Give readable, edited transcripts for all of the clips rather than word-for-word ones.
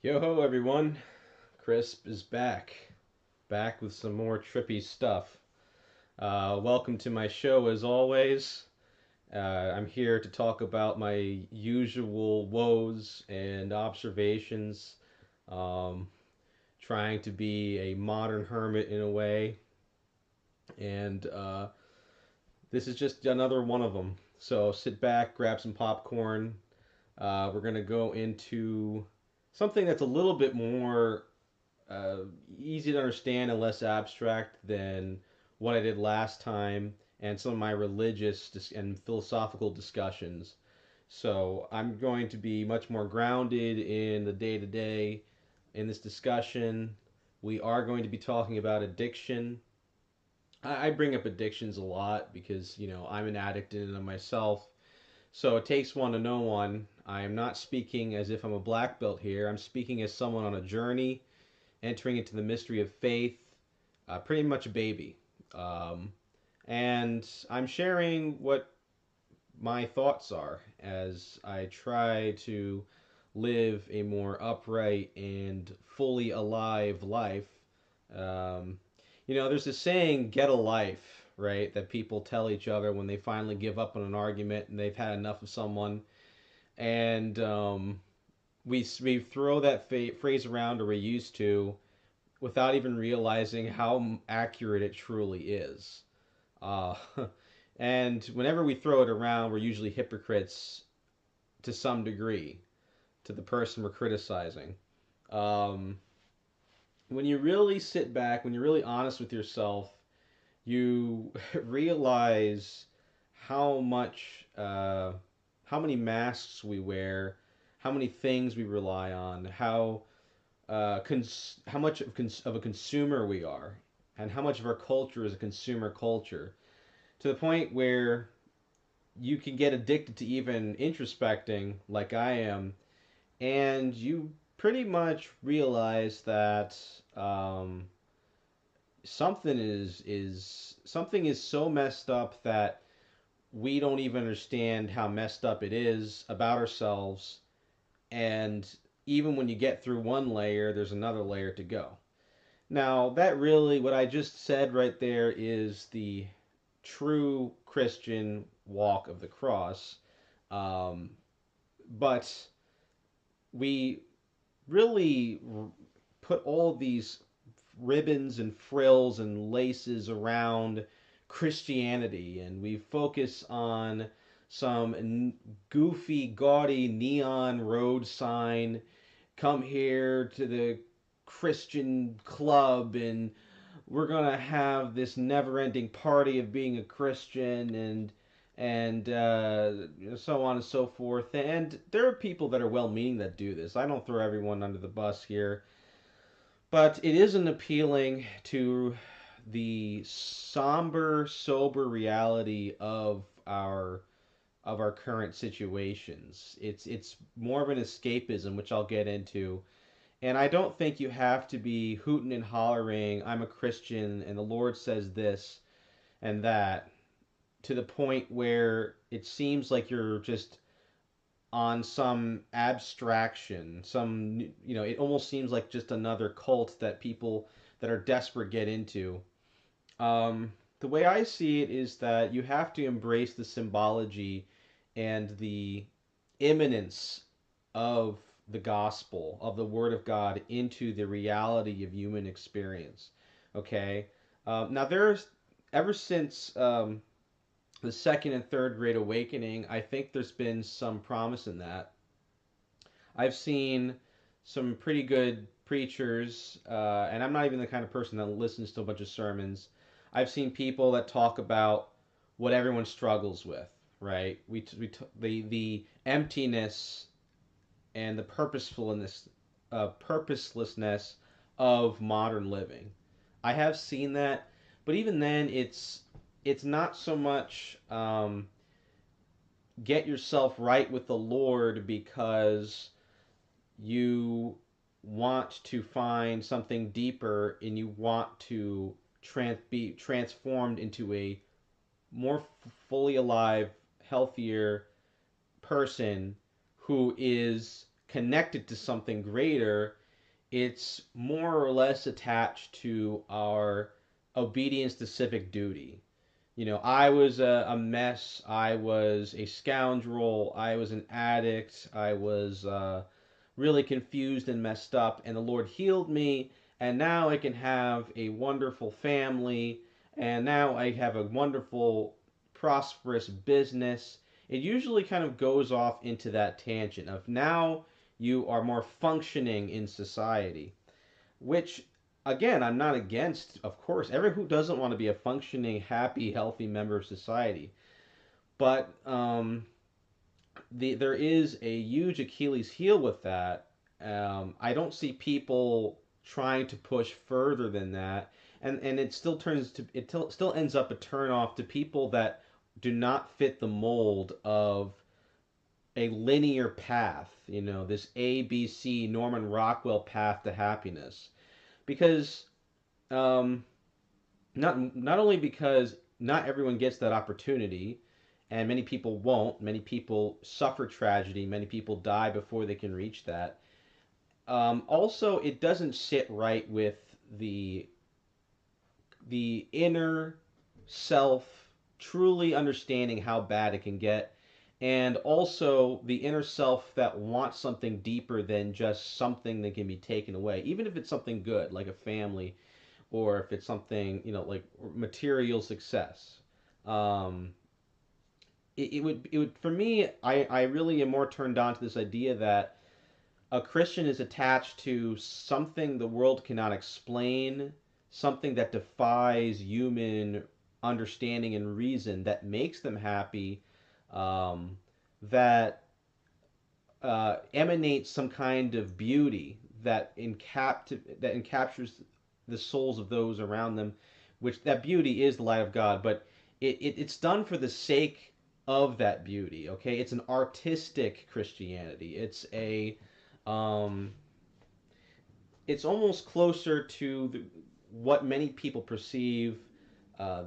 Yo ho everyone, Crisp is back with some more trippy stuff. Welcome to my show as always. I'm here to talk about my usual woes and observations, um, trying to be a modern hermit in a way, and this is just another one of them. So sit back, grab some popcorn. We're gonna go into something that's a little bit more uh, easy to understand and less abstract than what I did last time and some of my religious and philosophical discussions. So I'm going to be much more grounded in the day to day in this discussion. We are going to be talking about addiction. I bring up addictions a lot because, I'm an addict in and of myself. So it takes one to know one. I am not speaking as if I'm a black belt here. I'm speaking as someone on a journey entering into the mystery of faith, pretty much a baby. Um, and I'm sharing what my thoughts are as I try to live a more upright and fully alive life. Um, there's this saying, get a life, right? That people tell each other when they finally give up on an argument and they've had enough of someone. And we throw that phrase around, or we used to, without even realizing how accurate it truly is. Uh, and whenever we throw it around, we're usually hypocrites to some degree to the person we're criticizing. Um, when you really sit back, when you're really honest with yourself, you realize how much, how many masks we wear, how many things we rely on, how much of a consumer we are, and how much of our culture is a consumer culture, to the point where you can get addicted to even introspecting, like I am, and you pretty much realize that um, something is so messed up that we don't even understand how messed up it is about ourselves. And even when you get through one layer, there's another layer to go. Now, that really, what I just said right there, is the true Christian walk of the cross. Um, but we really put all these ribbons and frills and laces around Christianity, and we focus on some goofy, gaudy neon road sign, come here to the Christian club, and we're gonna have this never-ending party of being a Christian, and so on and so forth. And there are people that are well-meaning that do this. I don't throw everyone under the bus here, but it isn't appealing to the somber, sober reality of our current situations. It's more of an escapism, which I'll get into. And I don't think you have to be hooting and hollering, I'm a Christian and the Lord says this and that, to the point where it seems like you're just on some abstraction, it almost seems like just another cult that people that are desperate get into. The way I see it is that you have to embrace the symbology and the imminence of the gospel, of the Word of God, into the reality of human experience. Okay? Now, ever since the second and third great awakening, I think there's been some promise in that. I've seen some pretty good preachers, and I'm not even the kind of person that listens to a bunch of sermons. I've seen people that talk about what everyone struggles with, right? The emptiness and the purposelessness of modern living. I have seen that, but even then, it's not so much get yourself right with the Lord because you want to find something deeper and you want to be transformed into a more fully alive, healthier person who is connected to something greater, it's more or less attached to our obedience to civic duty. I was a mess. I was a scoundrel. I was an addict. I was really confused and messed up. And the Lord healed me. And now I can have a wonderful family. And now I have a wonderful, prosperous business. It usually kind of goes off into that tangent of now you are more functioning in society, which again, I'm not against, of course. Everyone who doesn't want to be a functioning, happy, healthy member of society. But there is a huge Achilles heel with that. I don't see people trying to push further than that, and it still ends up a turn off to people that do not fit the mold of a linear path. This ABC Norman Rockwell path to happiness, because um, not only because not everyone gets that opportunity, and many people won't. Many people suffer tragedy. Many people die before they can reach that. Also, it doesn't sit right with the the inner self truly understanding how bad it can get, and also the inner self that wants something deeper than just something that can be taken away, even if it's something good like a family, or if it's something like material success. Um, it would for me, I really am more turned on to this idea that a Christian is attached to something the world cannot explain, something that defies human understanding and reason, that makes them happy, um, that emanates some kind of beauty that encaptures the souls of those around them, which that beauty is the light of God, but it's done for the sake of that beauty. Okay, it's an artistic Christianity. Um, it's almost closer to what many people perceive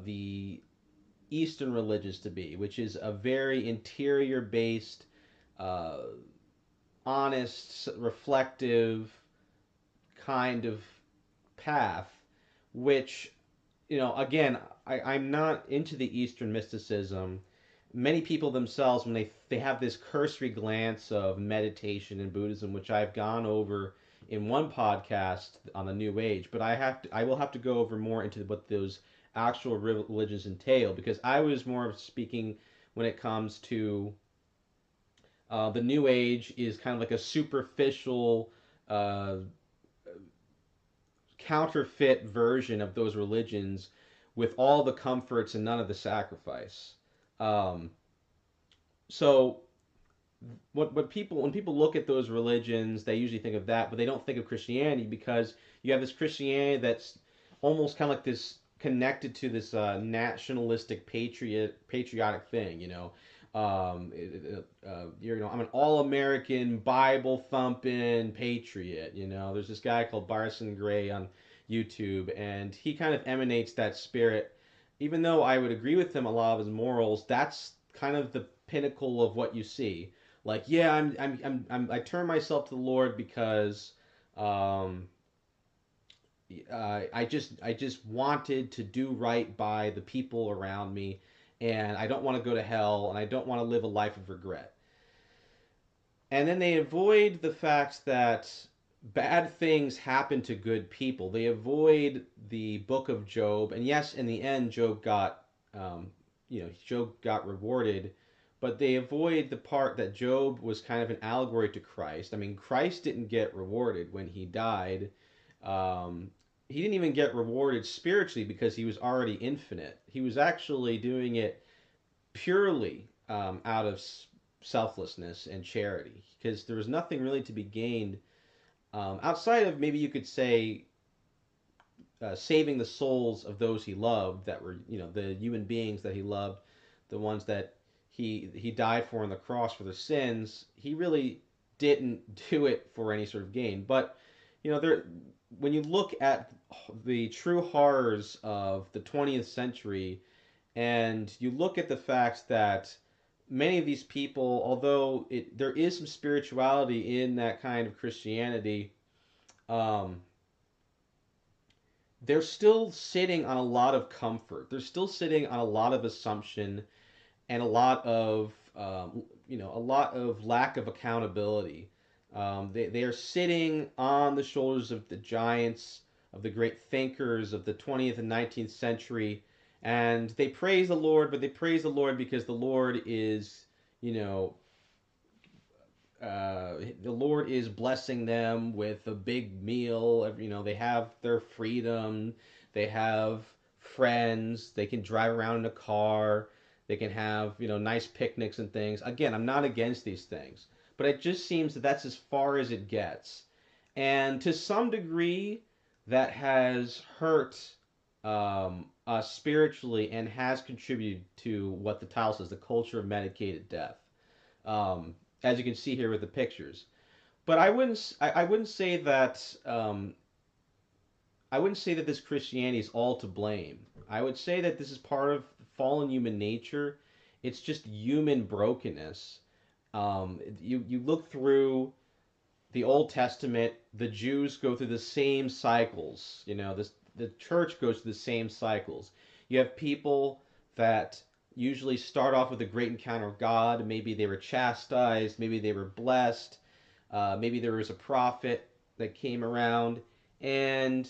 the Eastern religions to be, which is a very interior based, uh, honest, reflective kind of path, which, again, I'm not into the Eastern mysticism. Many people themselves, when they have this cursory glance of meditation and Buddhism, which I've gone over in one podcast on the New Age, but I will have to go over more into what those actual religions entail, because I was more of speaking when it comes to the New Age is kind of like a superficial, uh, counterfeit version of those religions with all the comforts and none of the sacrifice. Um, so what people when people look at those religions, they usually think of that, but they don't think of Christianity, because you have this Christianity that's almost kind of like this connected to this nationalistic patriotic thing. I'm an all-American Bible thumping patriot. There's this guy called Barson Gray on YouTube, and he kind of emanates that spirit. Even though I would agree with him a lot of his morals, that's kind of the pinnacle of what you see. Like, yeah, I turn myself to the Lord because um, I just wanted to do right by the people around me, and I don't want to go to hell, and I don't want to live a life of regret. And then they avoid the fact that bad things happen to good people. They avoid the book of Job, and yes, in the end, Job got rewarded, but they avoid the part that Job was kind of an allegory to Christ. I mean, Christ didn't get rewarded when he died. Um, he didn't even get rewarded spiritually because he was already infinite. He was actually doing it purely out of selflessness and charity, because there was nothing really to be gained outside of, maybe you could say, saving the souls of those he loved, that were, the human beings that he loved, the ones that he died for on the cross for their sins. He really didn't do it for any sort of gain. But there, when you look at the true horrors of the 20th century, and you look at the fact that many of these people, although there is some spirituality in that kind of Christianity, um, they're still sitting on a lot of comfort. They're still sitting on a lot of assumption and a lot of a lot of lack of accountability. They are sitting on the shoulders of the giants, of the great thinkers of the 20th and 19th century, and they praise the Lord, but they praise the Lord because the Lord is, you know, the Lord is blessing them with a big meal. They have their freedom. They have friends. They can drive around in a car. They can have, nice picnics and things. Again, I'm not against these things, but it just seems that that's as far as it gets. And to some degree, that has hurt us spiritually and has contributed to what the title says, the culture of medicated death. Um, as you can see here with the pictures. But I wouldn't say that I wouldn't say that this Christianity is all to blame. I would say that this is part of fallen human nature. It's just human brokenness. You look through the Old Testament, the Jews go through the same cycles. The church goes through the same cycles. You have people that usually start off with a great encounter of God. Maybe they were chastised. Maybe they were blessed. Maybe there was a prophet that came around. And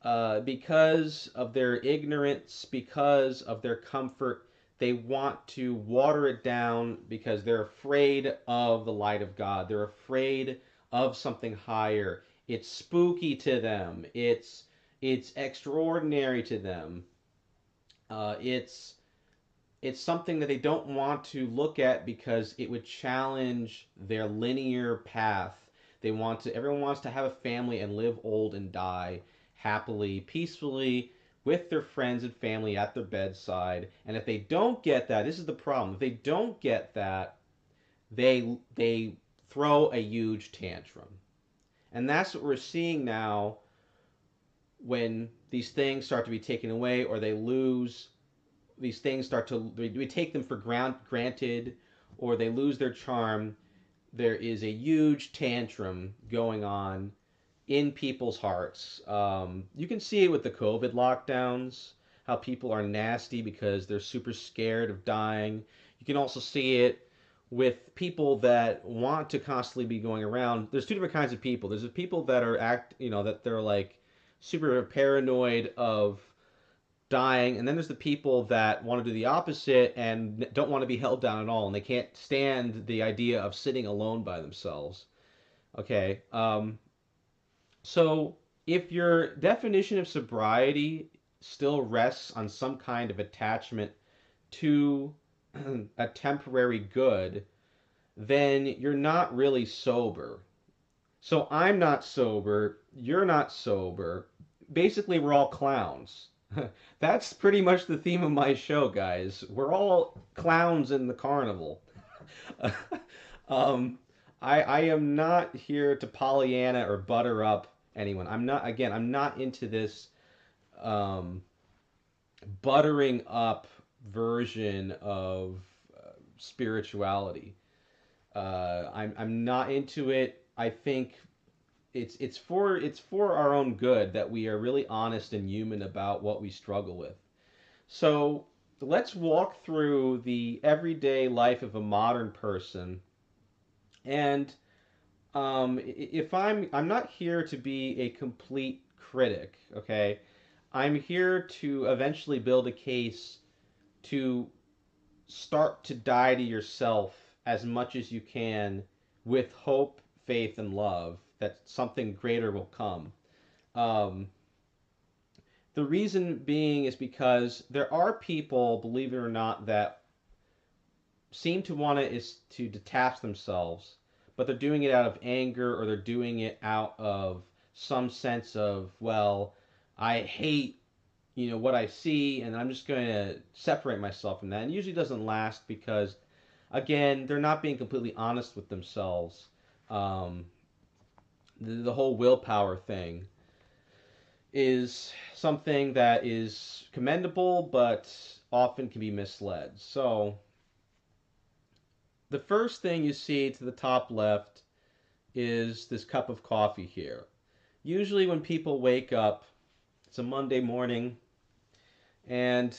because of their ignorance, because of their comfort, they want to water it down because they're afraid of the light of God. They're afraid of something higher. It's spooky to them. It's extraordinary to them. It's something that they don't want to look at because it would challenge their linear path. Everyone wants to have a family and live old and die happily, peacefully with their friends and family at their bedside. And if they don't get that, this is the problem. If they don't get that, they throw a huge tantrum. And that's what we're seeing now when these things start to be taken away or they lose these things start to we take them for granted or they lose their charm. There is a huge tantrum going on in people's hearts. You can see it with the COVID lockdowns, how people are nasty because they're super scared of dying. You can also see it with people that want to constantly be going around. There's two different kinds of people. There's the people that that they're like super paranoid of dying, and then there's the people that want to do the opposite and don't want to be held down at all, and they can't stand the idea of sitting alone by themselves. Okay, so if your definition of sobriety still rests on some kind of attachment to a temporary good, then you're not really sober. So I'm not sober, you're not sober. Basically, we're all clowns. That's pretty much the theme of my show, guys. We're all clowns in the carnival. um, I am not here to Pollyanna or butter up anyone. I'm not into this um, buttering up version of spirituality. I'm not into it. I think it's for our own good that we are really honest and human about what we struggle with. So let's walk through the everyday life of a modern person. And if I'm not here to be a complete critic, okay? I'm here to eventually build a case to start to die to yourself as much as you can with hope, faith, and love that something greater will come. Um, the reason being is because there are people, believe it or not, that seem to want to is to detach themselves, but they're doing it out of anger or they're doing it out of some sense of, well, I hate what I see and I'm just going to separate myself from that. And it usually doesn't last because again, they're not being completely honest with themselves. Um, the whole willpower thing is something that is commendable, but often can be misled. So, the first thing you see to the top left is this cup of coffee here. Usually, when people wake up, it's a Monday morning, and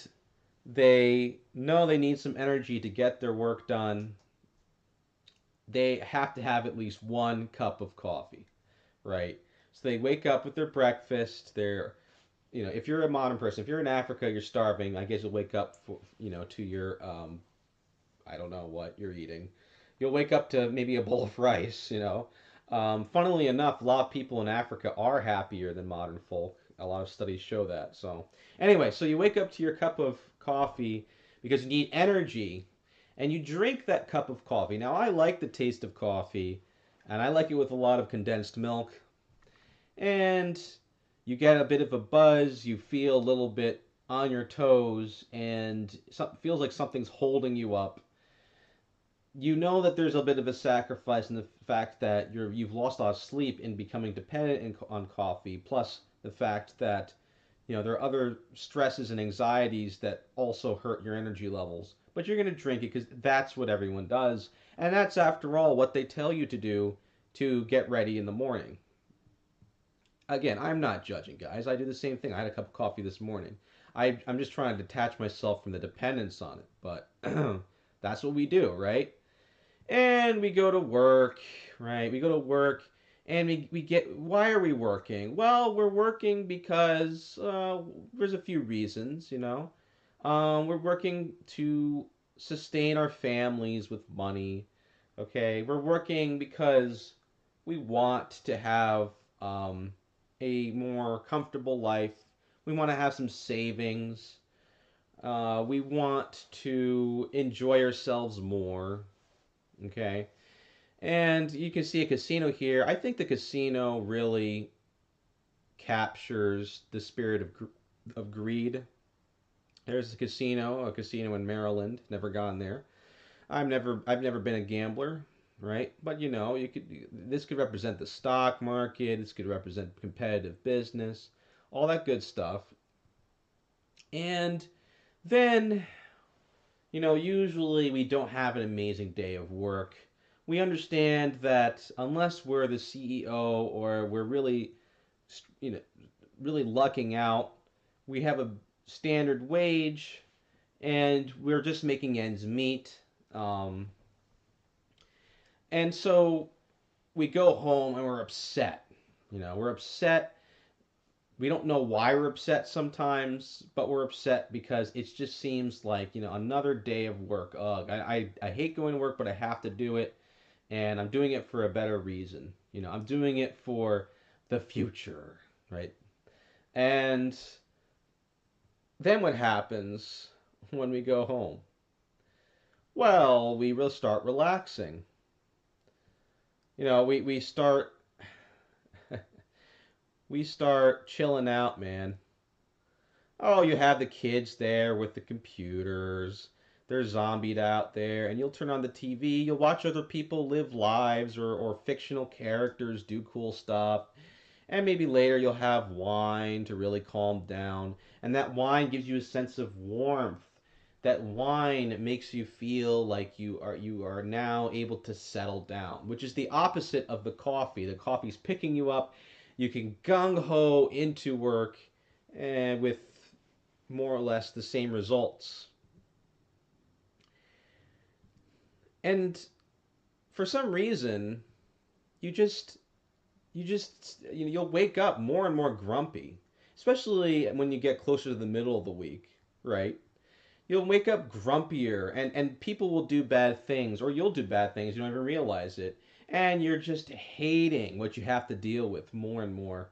they know they need some energy to get their work done. They have to have at least one cup of coffee, right? So they wake up with their breakfast. If you're a modern person, if you're in Africa, you're starving. I guess you'll wake up to your, I don't know what you're eating. You'll wake up to maybe a bowl of rice. Funnily enough, a lot of people in Africa are happier than modern folk. A lot of studies show that. So, anyway, so you wake up to your cup of coffee because you need energy, and you drink that cup of coffee. Now, I like the taste of coffee, and I like it with a lot of condensed milk, and you get a bit of a buzz. You feel a little bit on your toes, and it feels like something's holding you up. You know that there's a bit of a sacrifice in the fact that you've lost a lot of sleep in becoming dependent on coffee, plus the fact that there are other stresses and anxieties that also hurt your energy levels. But you're going to drink it because that's what everyone does, and that's after all what they tell you to do to get ready in the morning. Again, I'm not judging, guys. I do the same thing. I had a cup of coffee this morning. I'm just trying to detach myself from the dependence on it, but that's what we do, right? And we go to work, right? We go to work and we get, why are we working? Well, we're working because there's a few reasons. We're working to sustain our families with money, okay? We're working because we want to have a more comfortable life. We want to have some savings. We want to enjoy ourselves more. Okay. And you can see a casino here. I think the casino really captures the spirit of greed. There's a casino in Maryland. Never gone there. I've never been a gambler, right? But this could represent the stock market. This could represent competitive business, all that good stuff. And then usually we don't have an amazing day of work. We understand that unless we're the CEO or we're really, you know, really lucking out, we have a standard wage and we're just making ends meet. Um, and so we go home and we're upset. We're upset. We don't know why we're upset sometimes, but we're upset because it just seems like, another day of work. Ugh, I hate going to work, but I have to do it. And I'm doing it for a better reason. I'm doing it for the future, right? And then what happens when we go home? Well, we will start relaxing. We start we start chilling out, man. Oh, you have the kids there with the computers. They're zombied out there, and you'll turn on the TV. You'll watch other people live lives or fictional characters do cool stuff. And maybe later you'll have wine to really calm down. And that wine gives you a sense of warmth. That wine makes you feel like you are now able to settle down, which is the opposite of the coffee. The coffee's picking you up. You can gung ho into work and with more or less the same results. And for some reason, you just you'll wake up more and more grumpy, especially when you get closer to the middle of the week, right? You'll wake up grumpier, and people will do bad things, or you'll do bad things, you don't even realize it, and you're just hating what you have to deal with more and more.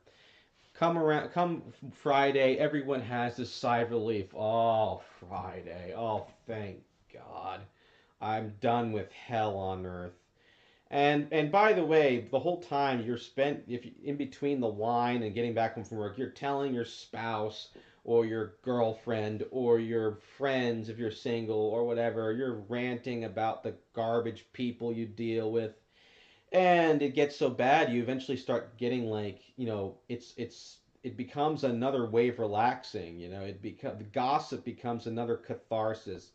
Come Friday, everyone has this sigh of relief. Oh, Friday. Oh, thank God. I'm done with hell on earth. And by the way, the whole time you're spent if you, in between the wine and getting back home from work, you're telling your spouse or your girlfriend or your friends if you're single or whatever, you're ranting about the garbage people you deal with. And it gets so bad you eventually start getting like, it becomes another way of relaxing. The gossip becomes another catharsis.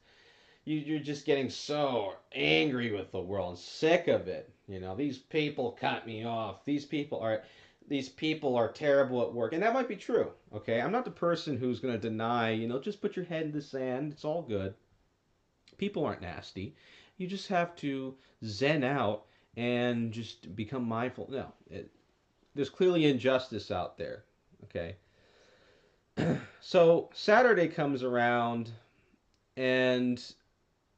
you're just getting so angry with the world and sick of it. You know, these people cut me off. These people are terrible at work, and that might be true. Okay, I'm not the person who's going to deny. You know, just put your head in the sand. It's all good. People aren't nasty. You just have to zen out and just become mindful. No, there's clearly injustice out there. Okay, so Saturday comes around and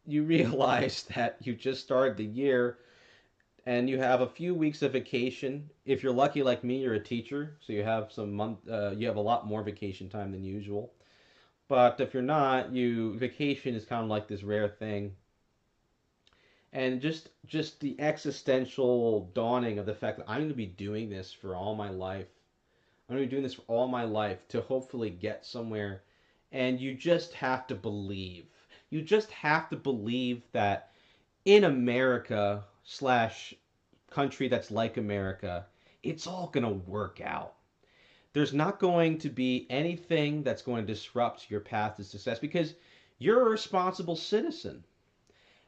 you realize that you just started the year and you have a few weeks of vacation. If you're lucky like me, you're a teacher, so you have a lot more vacation time than usual. But if you're not, you vacation is kind of like this rare thing. And just the existential dawning of the fact that I'm going to be doing this for all my life. I'm going to be doing this for all my life to hopefully get somewhere. And you just have to believe. You just have to believe that in America slash country that's like America, it's all going to work out. There's not going to be anything that's going to disrupt your path to success because you're a responsible citizen.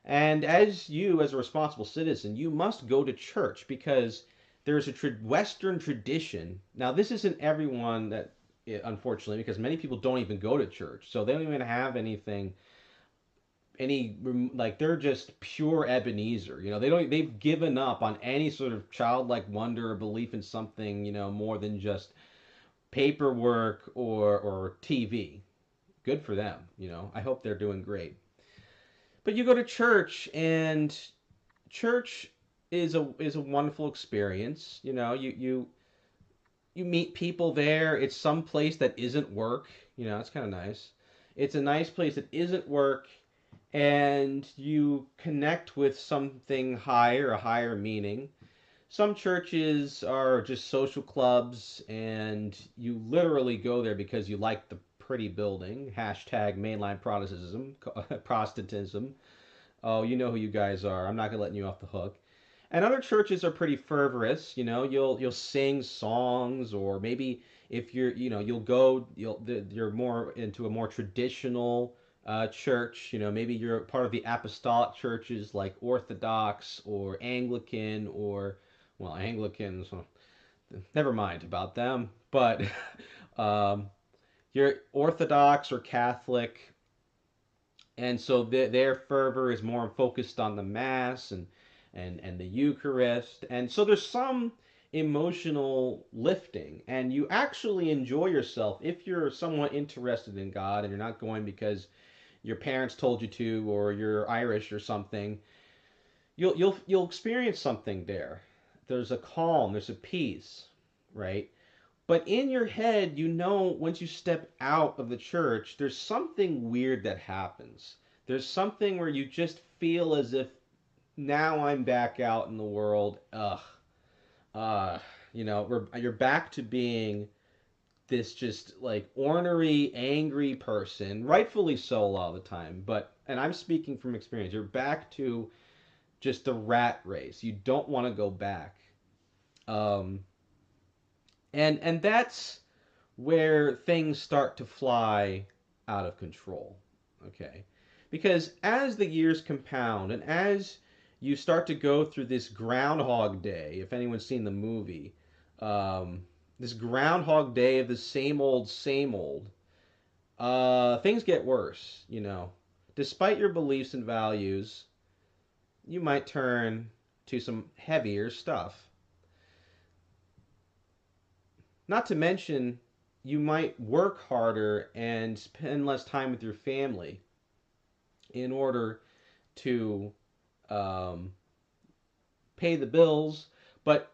And as a responsible citizen, you must go to church because there's a Western tradition. Now, this isn't everyone that, unfortunately, because many people don't even go to church. So they don't even have anything like they're just pure Ebenezer. You know, they've given up on any sort of childlike wonder or belief in something, you know, more than just paperwork or TV. Good for them, you know. I hope they're doing great. But you go to church and church is a wonderful experience. You know, you meet people there. It's some place that isn't work. You know, it's kind of nice. It's a nice place that isn't work, and you connect with something higher, a higher meaning. Some churches are just social clubs, and you literally go there because you like the pretty building. Hashtag mainline Protestantism. Protestantism. Oh, you know who you guys are. I'm not gonna let you off the hook. And other churches are pretty fervorous. You know, you'll sing songs, or maybe if you're more into a more traditional church. You know, maybe you're part of the apostolic churches like Orthodox or Anglican or well, Anglicans. Never mind about them, but um, you're Orthodox or Catholic, and so their fervor is more focused on the mass and the Eucharist, and so there's some emotional lifting, and you actually enjoy yourself if you're somewhat interested in God and you're not going because your parents told you to or you're Irish or something. You'll experience something there. There's a calm, there's a peace, right? But in your head, you know, once you step out of the church, there's something weird that happens. There's something where you just feel as if now I'm back out in the world. Ugh. Uh, you're back to being this just like ornery, angry person, rightfully so a lot of the time. And I'm speaking from experience, you're back to just the rat race. You don't want to go back. Um, and that's where things start to fly out of control. Okay. Because as the years compound and as you start to go through this Groundhog Day, if anyone's seen the movie, um, this Groundhog Day of the same old, things get worse, you know. Despite your beliefs and values, you might turn to some heavier stuff. Not to mention, you might work harder and spend less time with your family in order to um, pay the bills, but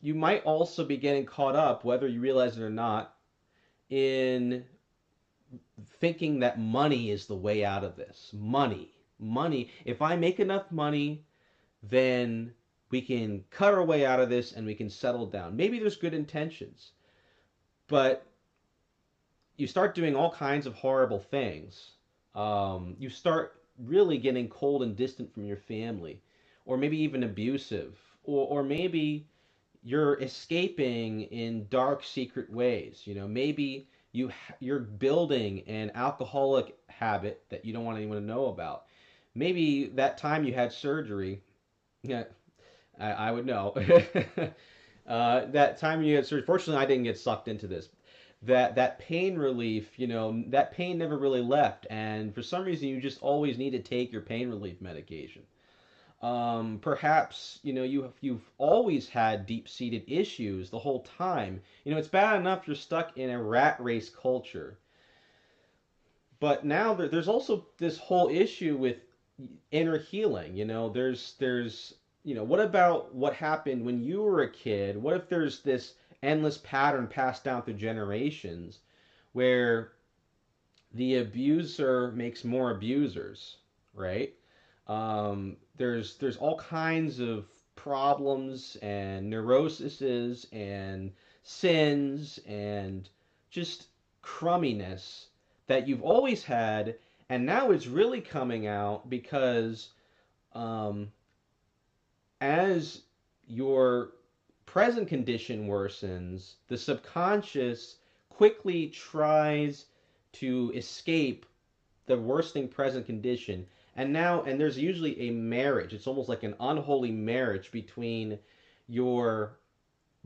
you might also be getting caught up, whether you realize it or not, in thinking that money is the way out of this. Money. If I make enough money, then we can cut our way out of this and we can settle down. Maybe there's good intentions, but you start doing all kinds of horrible things. You start really getting cold and distant from your family, or maybe even abusive, or maybe you're escaping in dark, secret ways. You know, maybe you're building an alcoholic habit that you don't want anyone to know about. Maybe that time you had surgery, yeah, I would know. That time you had surgery. Fortunately, I didn't get sucked into this. That pain relief, that pain never really left, and for some reason, you just always need to take your pain relief medication. Perhaps you've always had deep-seated issues the whole time. It's bad enough you're stuck in a rat race culture, but now there's also this whole issue with inner healing. What about what happened when you were a kid? What if there's this endless pattern passed down through generations where the abuser makes more abusers, right? There's all kinds of problems and neuroses and sins and just crumminess that you've always had, and now it's really coming out because um, as your present condition worsens, the subconscious quickly tries to escape the worsening present condition. And there's usually a marriage. It's almost like an unholy marriage between your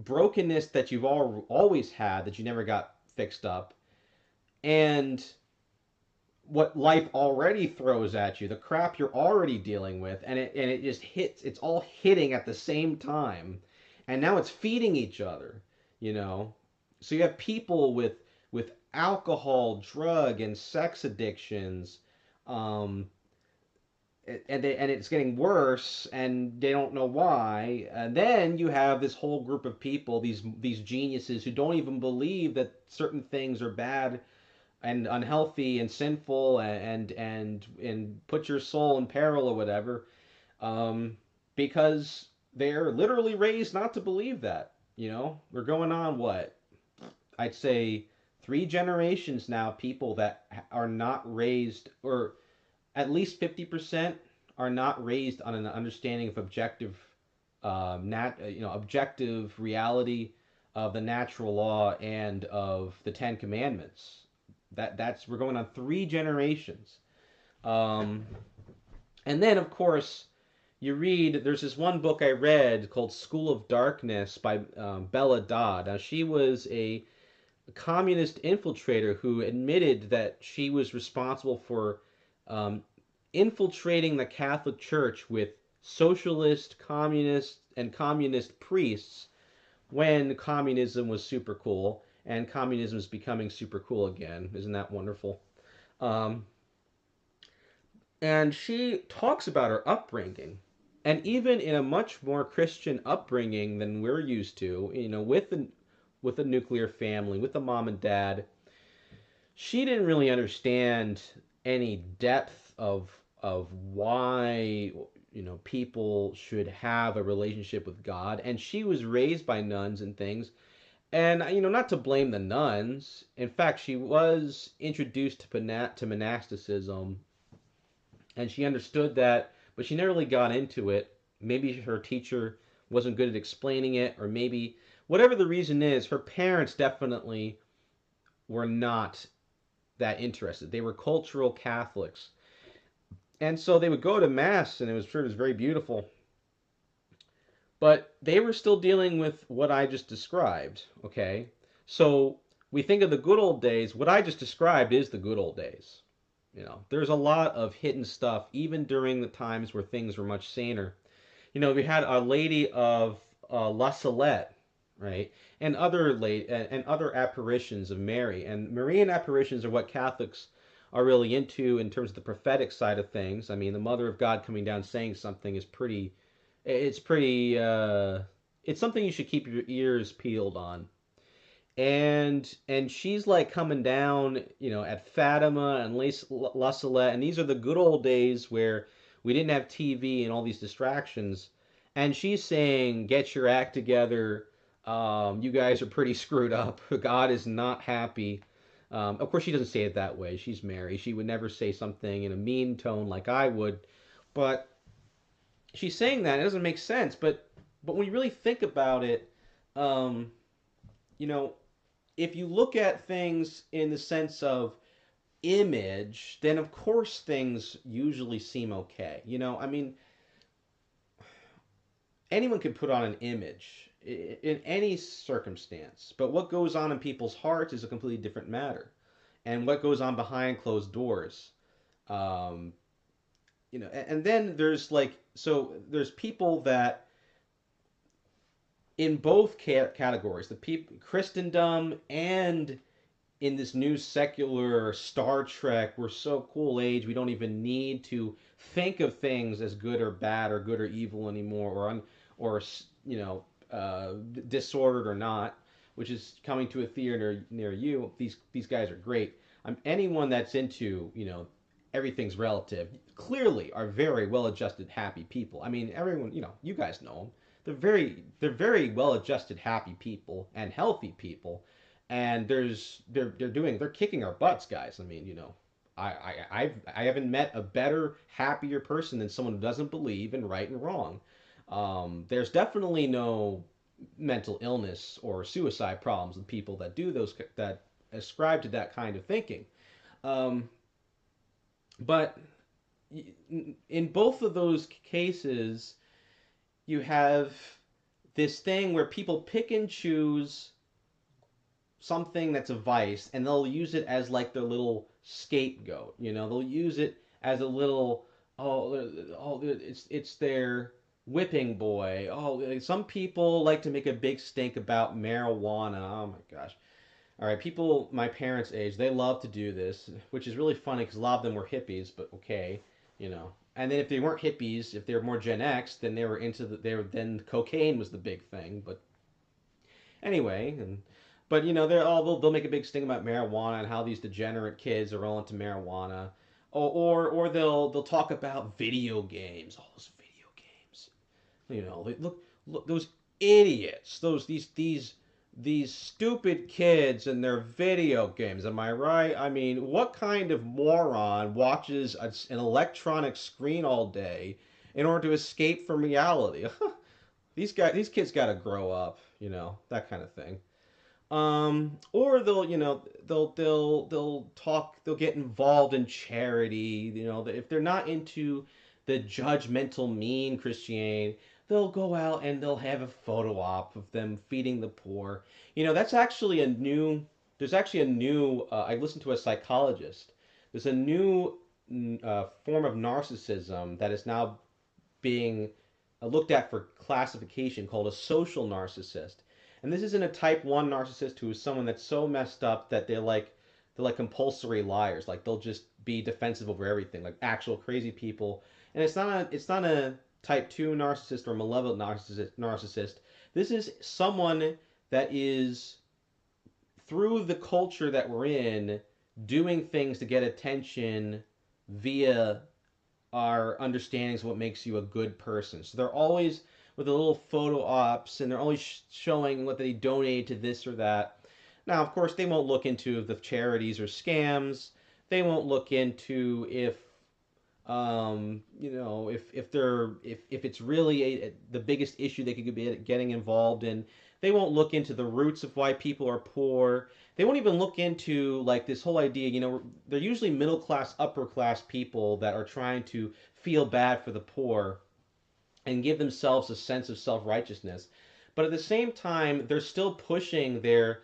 brokenness that you've always had that you never got fixed up and what life already throws at you, the crap you're already dealing with, and it just hits. It's all hitting at the same time, and now it's feeding each other. You know, so you have people with alcohol, drug, and sex addictions, um, and it's getting worse, and they don't know why. And then you have this whole group of people, these geniuses who don't even believe that certain things are bad and unhealthy and sinful and put your soul in peril or whatever, um, because they're literally raised not to believe that. We're going on what I'd say 3 generations now. People that are not raised, or at least 50% are not raised on an understanding of objective, objective reality of the natural law and of the Ten Commandments. That's we're going on 3 generations. Um, and then of course you read. There's this one book I read called School of Darkness by Bella Dodd. Now she was a communist infiltrator who admitted that she was responsible for um, infiltrating the Catholic Church with socialist, communist, and communist priests when communism was super cool, and communism is becoming super cool again. Isn't that wonderful? Um, and she talks about her upbringing. And even in a much more Christian upbringing than we're used to, with a nuclear family, with a mom and dad, she didn't really understand any depth of why people should have a relationship with God. And she was raised by nuns and things. And not to blame the nuns. In fact, she was introduced to monasticism, and she understood that, but she never really got into it. Maybe her teacher wasn't good at explaining it, or maybe whatever the reason is, her parents definitely were not that interested. They were cultural Catholics, and so they would go to mass, and it was very beautiful. But they were still dealing with what I just described. Okay, so we think of the good old days. What I just described is the good old days. There's a lot of hidden stuff, even during the times where things were much saner. We had Our Lady of La Salette, right, and other apparitions of Mary. And Marian apparitions are what Catholics are really into in terms of the prophetic side of things. I mean, the Mother of God coming down saying something is pretty. It's pretty. It's something you should keep your ears peeled on. And she's like coming down, at Fatima and La Salette, and these are the good old days where we didn't have TV and all these distractions. And she's saying, "Get your act together. You guys are pretty screwed up. God is not happy." Of course, she doesn't say it that way. She's Mary. She would never say something in a mean tone like I would. But she's saying that. It doesn't make sense. But when you really think about it, um, you know, if you look at things in the sense of image, then of course things usually seem okay. I mean, anyone can put on an image in any circumstance, but what goes on in people's hearts is a completely different matter. And what goes on behind closed doors. Um, and then there's there's people that in both categories, the people Christendom and in this new secular Star Trek, we're so cool age, we don't even need to think of things as good or bad or good or evil anymore, or disordered or not, which is coming to a theater near you. These guys are great. Anyone that's into everything's relative clearly are very well adjusted, happy people. I mean, everyone, you guys know them. They're very well adjusted, happy people and healthy people, and they're kicking our butts, guys. I mean, I haven't met a better, happier person than someone who doesn't believe in right and wrong. There's definitely no mental illness or suicide problems with people that do those that ascribe to that kind of thinking. Um, but in both of those cases, you have this thing where people pick and choose something that's a vice and they'll use it as like their little scapegoat. They'll use it as a little, oh, it's their whipping boy. Oh, some people like to make a big stink about marijuana. Oh my gosh. All right, people my parents' age, they love to do this, which is really funny because a lot of them were hippies, but okay. And then if they weren't hippies, if they were more Gen X, then they were into then cocaine was the big thing. But anyway, but they'll make a big sting about marijuana and how these degenerate kids are all into marijuana, or they'll talk about video games, all those video games. Look those idiots, these stupid kids and their video games. Am I right? I mean, what kind of moron watches an electronic screen all day in order to escape from reality? These kids got to grow up, that kind of thing. Or they'll get involved in charity. If they're not into the judgmental, mean Christianity, they'll go out and they'll have a photo op of them feeding the poor. That's actually a new. There's actually a new. I listened to a psychologist. There's a new form of narcissism that is now being looked at for classification called a social narcissist. And this isn't a type 1 narcissist who is someone that's so messed up that they're like compulsory liars. Like they'll just be defensive over everything, like actual crazy people. And it's not a type 2 narcissist or malevolent narcissist. This is someone that is through the culture that we're in doing things to get attention via our understandings of what makes you a good person. So they're always with the little photo ops and they're always showing what they donated to this or that. Now, of course, they won't look into the charities or scams. They won't look into if it's really the biggest issue they could be getting involved in. They won't look into the roots of why people are poor. They won't even look into like this whole idea. They're usually middle class, upper class people that are trying to feel bad for the poor and give themselves a sense of self righteousness. But at the same time, they're still pushing their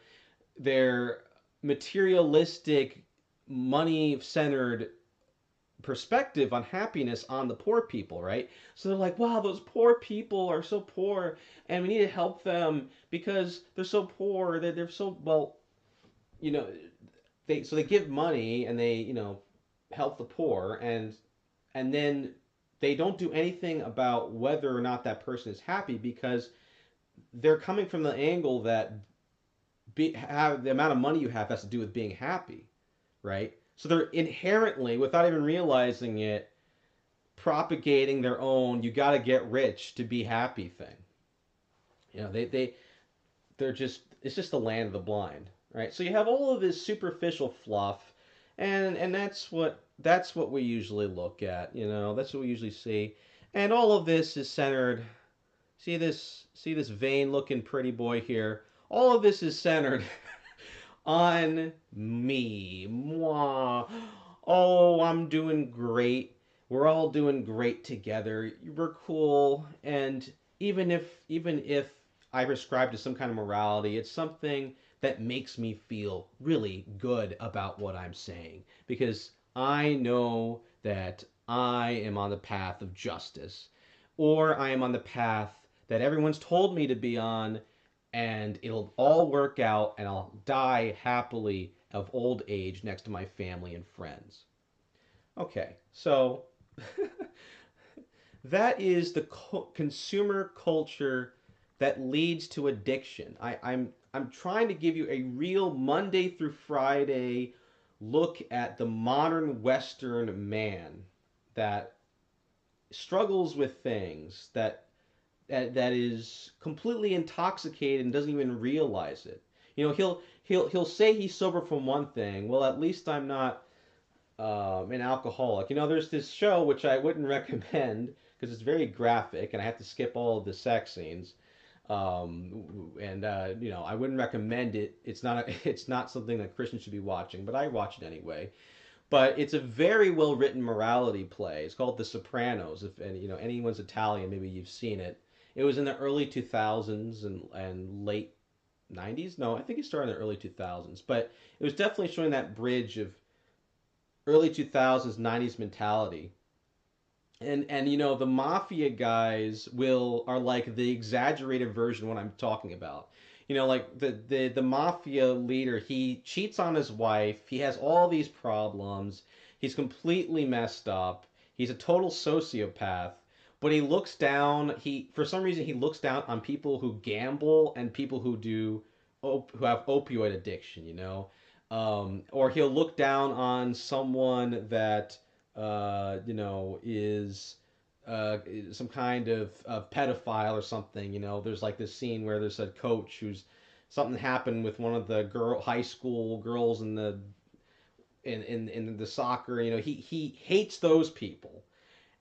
materialistic, money centered perspective on happiness on the poor people, right? So they're like, wow, those poor people are so poor, and we need to help them because they're so poor. They're so well, you know, they give money and they help the poor, and then they don't do anything about whether or not that person is happy because they're coming from the angle that have the amount of money you have has to do with being happy, right? So they're inherently, without even realizing it, propagating their own "you got to get rich to be happy" thing. They're just it's just the land of the blind, right? So you have all of this superficial fluff, and that's what we usually look at. That's what we usually see, and all of this is centered. See this vain looking pretty boy here. All of this is centered on me. Mwah. Oh, I'm doing great. We're all doing great together. We're cool. And even if I prescribe to some kind of morality, it's something that makes me feel really good about what I'm saying because I know that I am on the path of justice or I am on the path that everyone's told me to be on and it'll all work out and I'll die happily of old age next to my family and friends. Okay, so that is the consumer culture that leads to addiction. I'm trying to give you a real Monday through Friday look at the modern Western man that struggles with things that is completely intoxicated and doesn't even realize it. You know, he'll say he's sober from one thing. Well, at least I'm not an alcoholic. You know, there's this show which I wouldn't recommend because it's very graphic and I have to skip all of the sex scenes. And you know, I wouldn't recommend it. It's not something that Christians should be watching, but I watch it anyway. But it's a very well written morality play. It's called The Sopranos. If any, you know anyone's Italian, maybe you've seen it. It was in the early 2000s and late 90s. No, I think it started in the early 2000s. But it was definitely showing that bridge of early 2000s 90s mentality. And you know the mafia guys will are like the exaggerated version of what I'm talking about. You know, like the mafia leader, he cheats on his wife. He has all these problems. He's completely messed up. He's a total sociopath. But he looks down. He for some reason he looks down on people who gamble and people who who have opioid addiction. You know, or he'll look down on someone that you know, is some kind of pedophile or something. You know, there's like this scene where there's a coach who's something happened with one of the high school girls in the soccer. You know, he hates those people,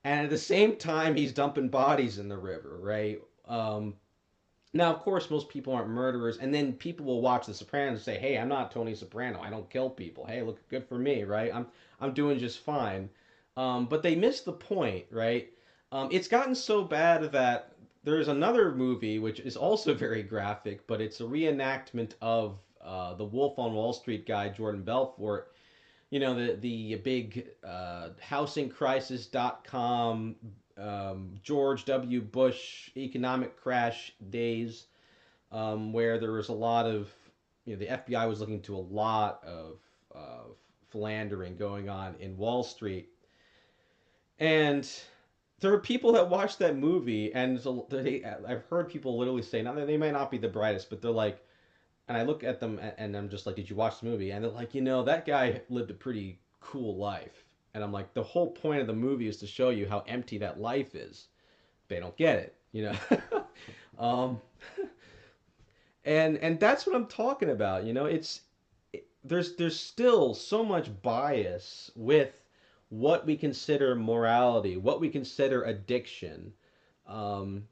and at the same time he's dumping bodies in the river, right? Now, of course, most people aren't murderers, and then people will watch The Sopranos and say, "Hey, I'm not Tony Soprano. I don't kill people. Hey, look, good for me, right? I'm doing just fine." But they missed the point, right? It's gotten so bad that there's another movie which is also very graphic, but it's a reenactment of the Wolf on Wall Street guy Jordan Belfort. You know, the big housingcrisis.com George W. Bush economic crash days, where there was a lot of, you know, the FBI was looking to a lot of philandering going on in Wall Street. And there are people that watch that movie, and I've heard people literally say, now they might not be the brightest, but they're like, and I look at them and I'm just like, did you watch the movie? And they're like, you know, that guy lived a pretty cool life. And I'm like, the whole point of the movie is to show you how empty that life is. They don't get it, you know. um, and that's what I'm talking about. You know, there's still so much bias with what we consider morality, what we consider addiction. Um,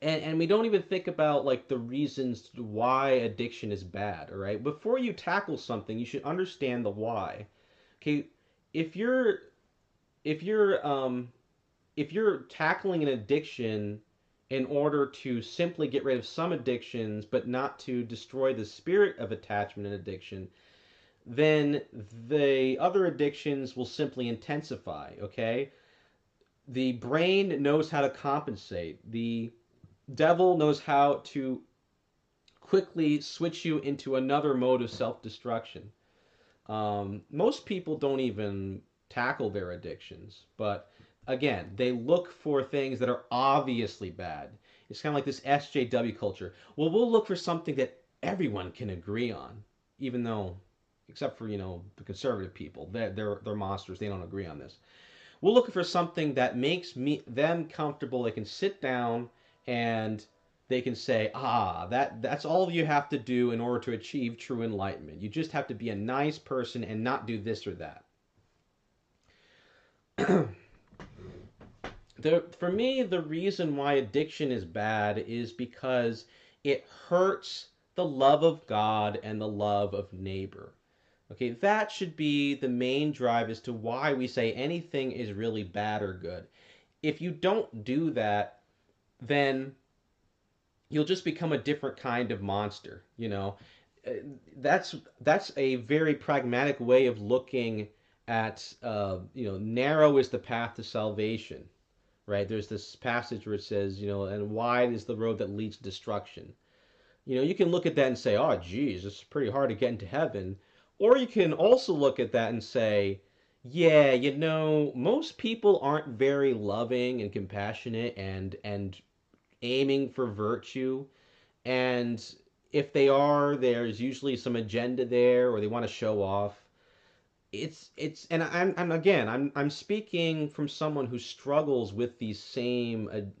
and we don't even think about like the reasons why addiction is bad, all right? Before you tackle something, you should understand the why. Okay, if you're if you're if you're tackling an addiction in order to simply get rid of some addictions but not to destroy the spirit of attachment and addiction, then the other addictions will simply intensify, okay? The brain knows how to compensate. The devil knows how to quickly switch you into another mode of self destruction. Most people don't even tackle their addictions, but again, they look for things that are obviously bad. It's kind of like this SJW culture. Well, we'll look for something that everyone can agree on, even though, except for, you know, the conservative people, they're monsters. They don't agree on this. We're looking for something that makes them comfortable. They can sit down and they can say, ah, that's all you have to do in order to achieve true enlightenment. You just have to be a nice person and not do this or that. For me, the reason why addiction is bad is because it hurts the love of God and the love of neighbor. Okay, that should be the main drive as to why we say anything is really bad or good. If you don't do that, then you'll just become a different kind of monster, you know. Uh, that's a very pragmatic way of looking at narrow is the path to salvation, right? There's this passage where it says, and wide is the road that leads to destruction. You can look at that and say, oh, geez, it's pretty hard to get into heaven. Or you can also look at that and say, yeah, most people aren't very loving and compassionate and aiming for virtue. And if they are, there's usually some agenda there, or they want to show off. And I'm again, I'm speaking from someone who struggles with these same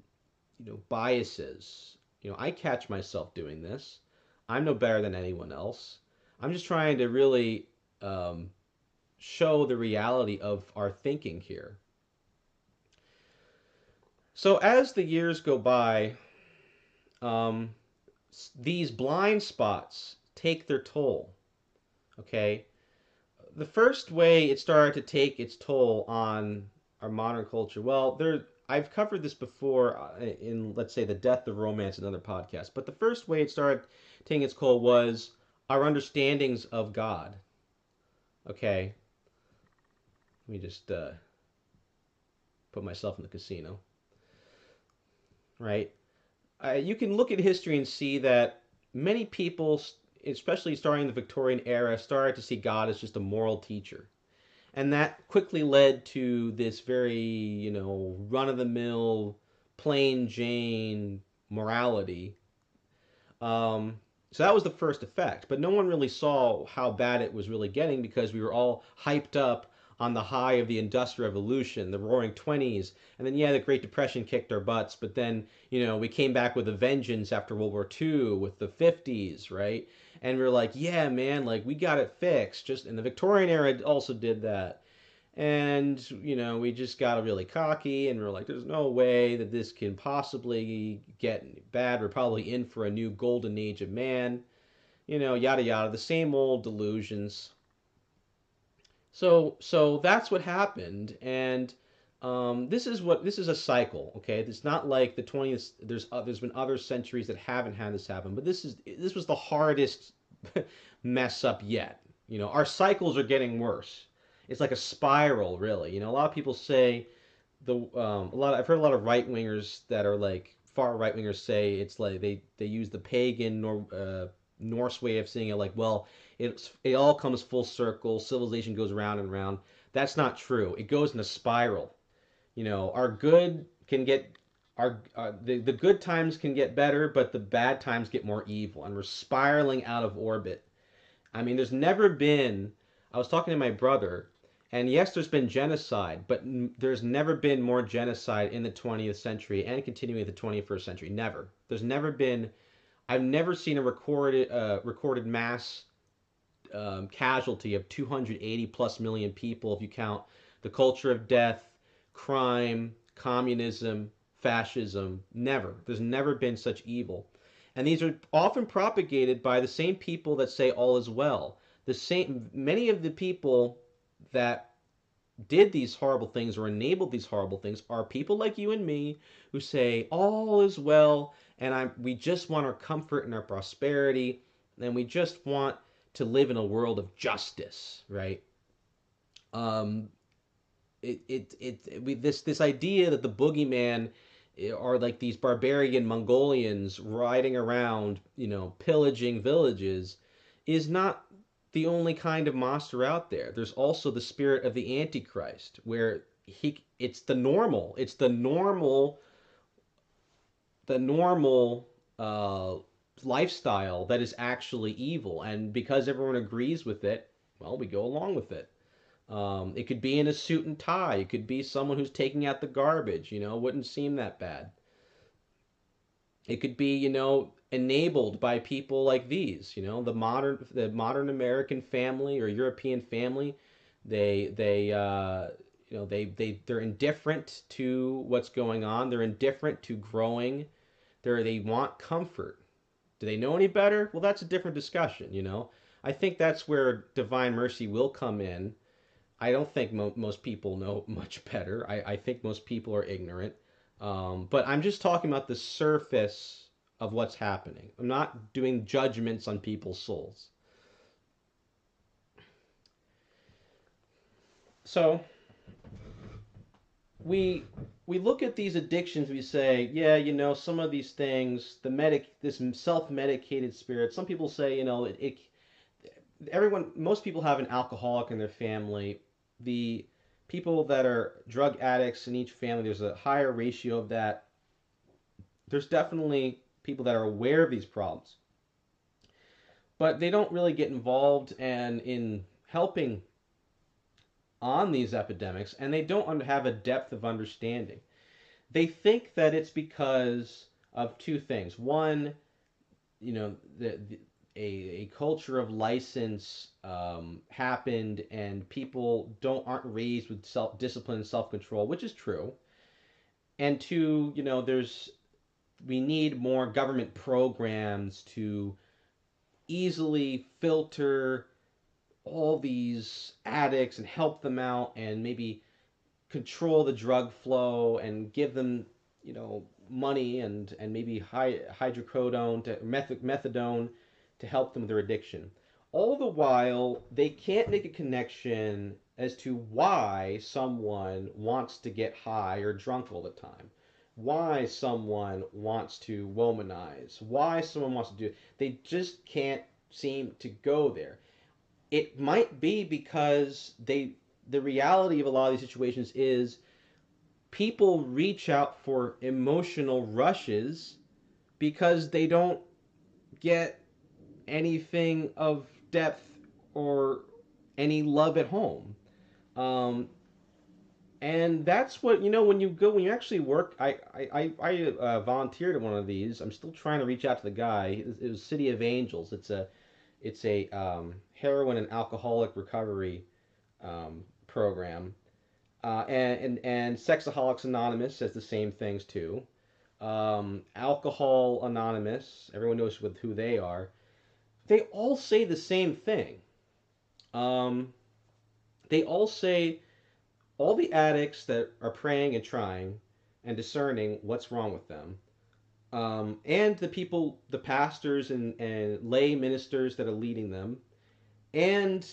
biases. I catch myself doing this. I'm no better than anyone else. I'm just trying to really um, show the reality of our thinking here. So as the years go by, um, these blind spots take their toll. Okay, the first way it started to take its toll on our modern culture, well, I've covered this before in, let's say, the death of romance and other podcasts. But the first way it started taking its toll was our understandings of God. Okay, let me just put myself in the casino. Right, you can look at history and see that many people, especially starting in the Victorian era, started to see God as just a moral teacher. And that quickly led to this very, run of the mill, plain Jane morality. Um, so that was the first effect. But no one really saw how bad it was really getting because we were all hyped up on the high of the Industrial Revolution, the Roaring Twenties, and then yeah, the Great Depression kicked our butts. But then we came back with a vengeance after World War II with the '50s, right? And we were like, yeah, man, like we got it fixed. Just in the Victorian era, it also did that. And, we just got really cocky and we're like, there's no way that this can possibly get bad. We're probably in for a new golden age of man, yada yada, the same old delusions. So that's what happened, and this is a cycle. Okay, it's not like the 20th. There's been other centuries that haven't had this happen, but this was the hardest mess up yet. Our cycles are getting worse. It's like a spiral, really. A lot of people say I've heard a lot of right wingers that are like far right wingers say it's like they use the pagan Norse way of seeing it, like, well, it all comes full circle, civilization goes round and round. That's not true. It goes in a spiral. Our good can get the good times can get better, but the bad times get more evil, and we're spiraling out of orbit. I mean, there's never been. I was talking to my brother, and yes, there's been genocide, but there's never been more genocide in the 20th century and continuing in the 21st century. Never. There's never been. I've never seen a recorded mass casualty of 280 plus million people if you count the culture of death, crime, communism, fascism. Never. There's never been such evil. And these are often propagated by the same people that say all is well. Many of the people that did these horrible things or enabled these horrible things are people like you and me who say all is well, and we just want our comfort and our prosperity, and we just want to live in a world of justice, right? Um, this idea that the boogeyman are like these barbarian Mongolians riding around, pillaging villages, is not the only kind of monster out there. There's also the spirit of the Antichrist, where it's the normal uh, lifestyle that is actually evil, and because everyone agrees with it, well, we go along with it. It could be in a suit and tie. It could be someone who's taking out the garbage. Wouldn't seem that bad. It could be, enabled by people like these. The modern American family or European family. They're indifferent to what's going on. They're indifferent to growing. They want comfort. Do they know any better? Well, that's a different discussion, you know. I think that's where divine mercy will come in. I don't think most people know much better. I think most people are ignorant. But I'm just talking about the surface of what's happening. I'm not doing judgments on people's souls. So we we look at these addictions. We say, yeah, you know, some of these things, this self-medicated spirit. Some people say, you know, most people have an alcoholic in their family. The people that are drug addicts in each family, there's a higher ratio of that. There's definitely people that are aware of these problems, but they don't really get involved and in helping on these epidemics, and they don't have a depth of understanding. They think that it's because of two things. One, you know, a culture of license happened, and people aren't raised with self discipline and self control, which is true. And two, you know, we need more government programs to easily filter all these addicts and help them out and maybe control the drug flow and give them, you know, money and maybe hydrocodone to methadone to help them with their addiction. All the while, they can't make a connection as to why someone wants to get high or drunk all the time. Why someone wants to womanize. Why someone wants to do it. They just can't seem to go there. It might be because the reality of a lot of these situations is people reach out for emotional rushes because they don't get anything of depth or any love at home. Um, and that's what, you know, when you actually work. I volunteered at one of these. I'm still trying to reach out to the guy. It was City of Angels. It's a heroin and alcoholic recovery program. And Sexaholics Anonymous says the same things too. Alcohol Anonymous, everyone knows who they are. They all say the same thing. Um, they all say all the addicts that are praying and trying and discerning what's wrong with them, and the people, the pastors and lay ministers that are leading them, and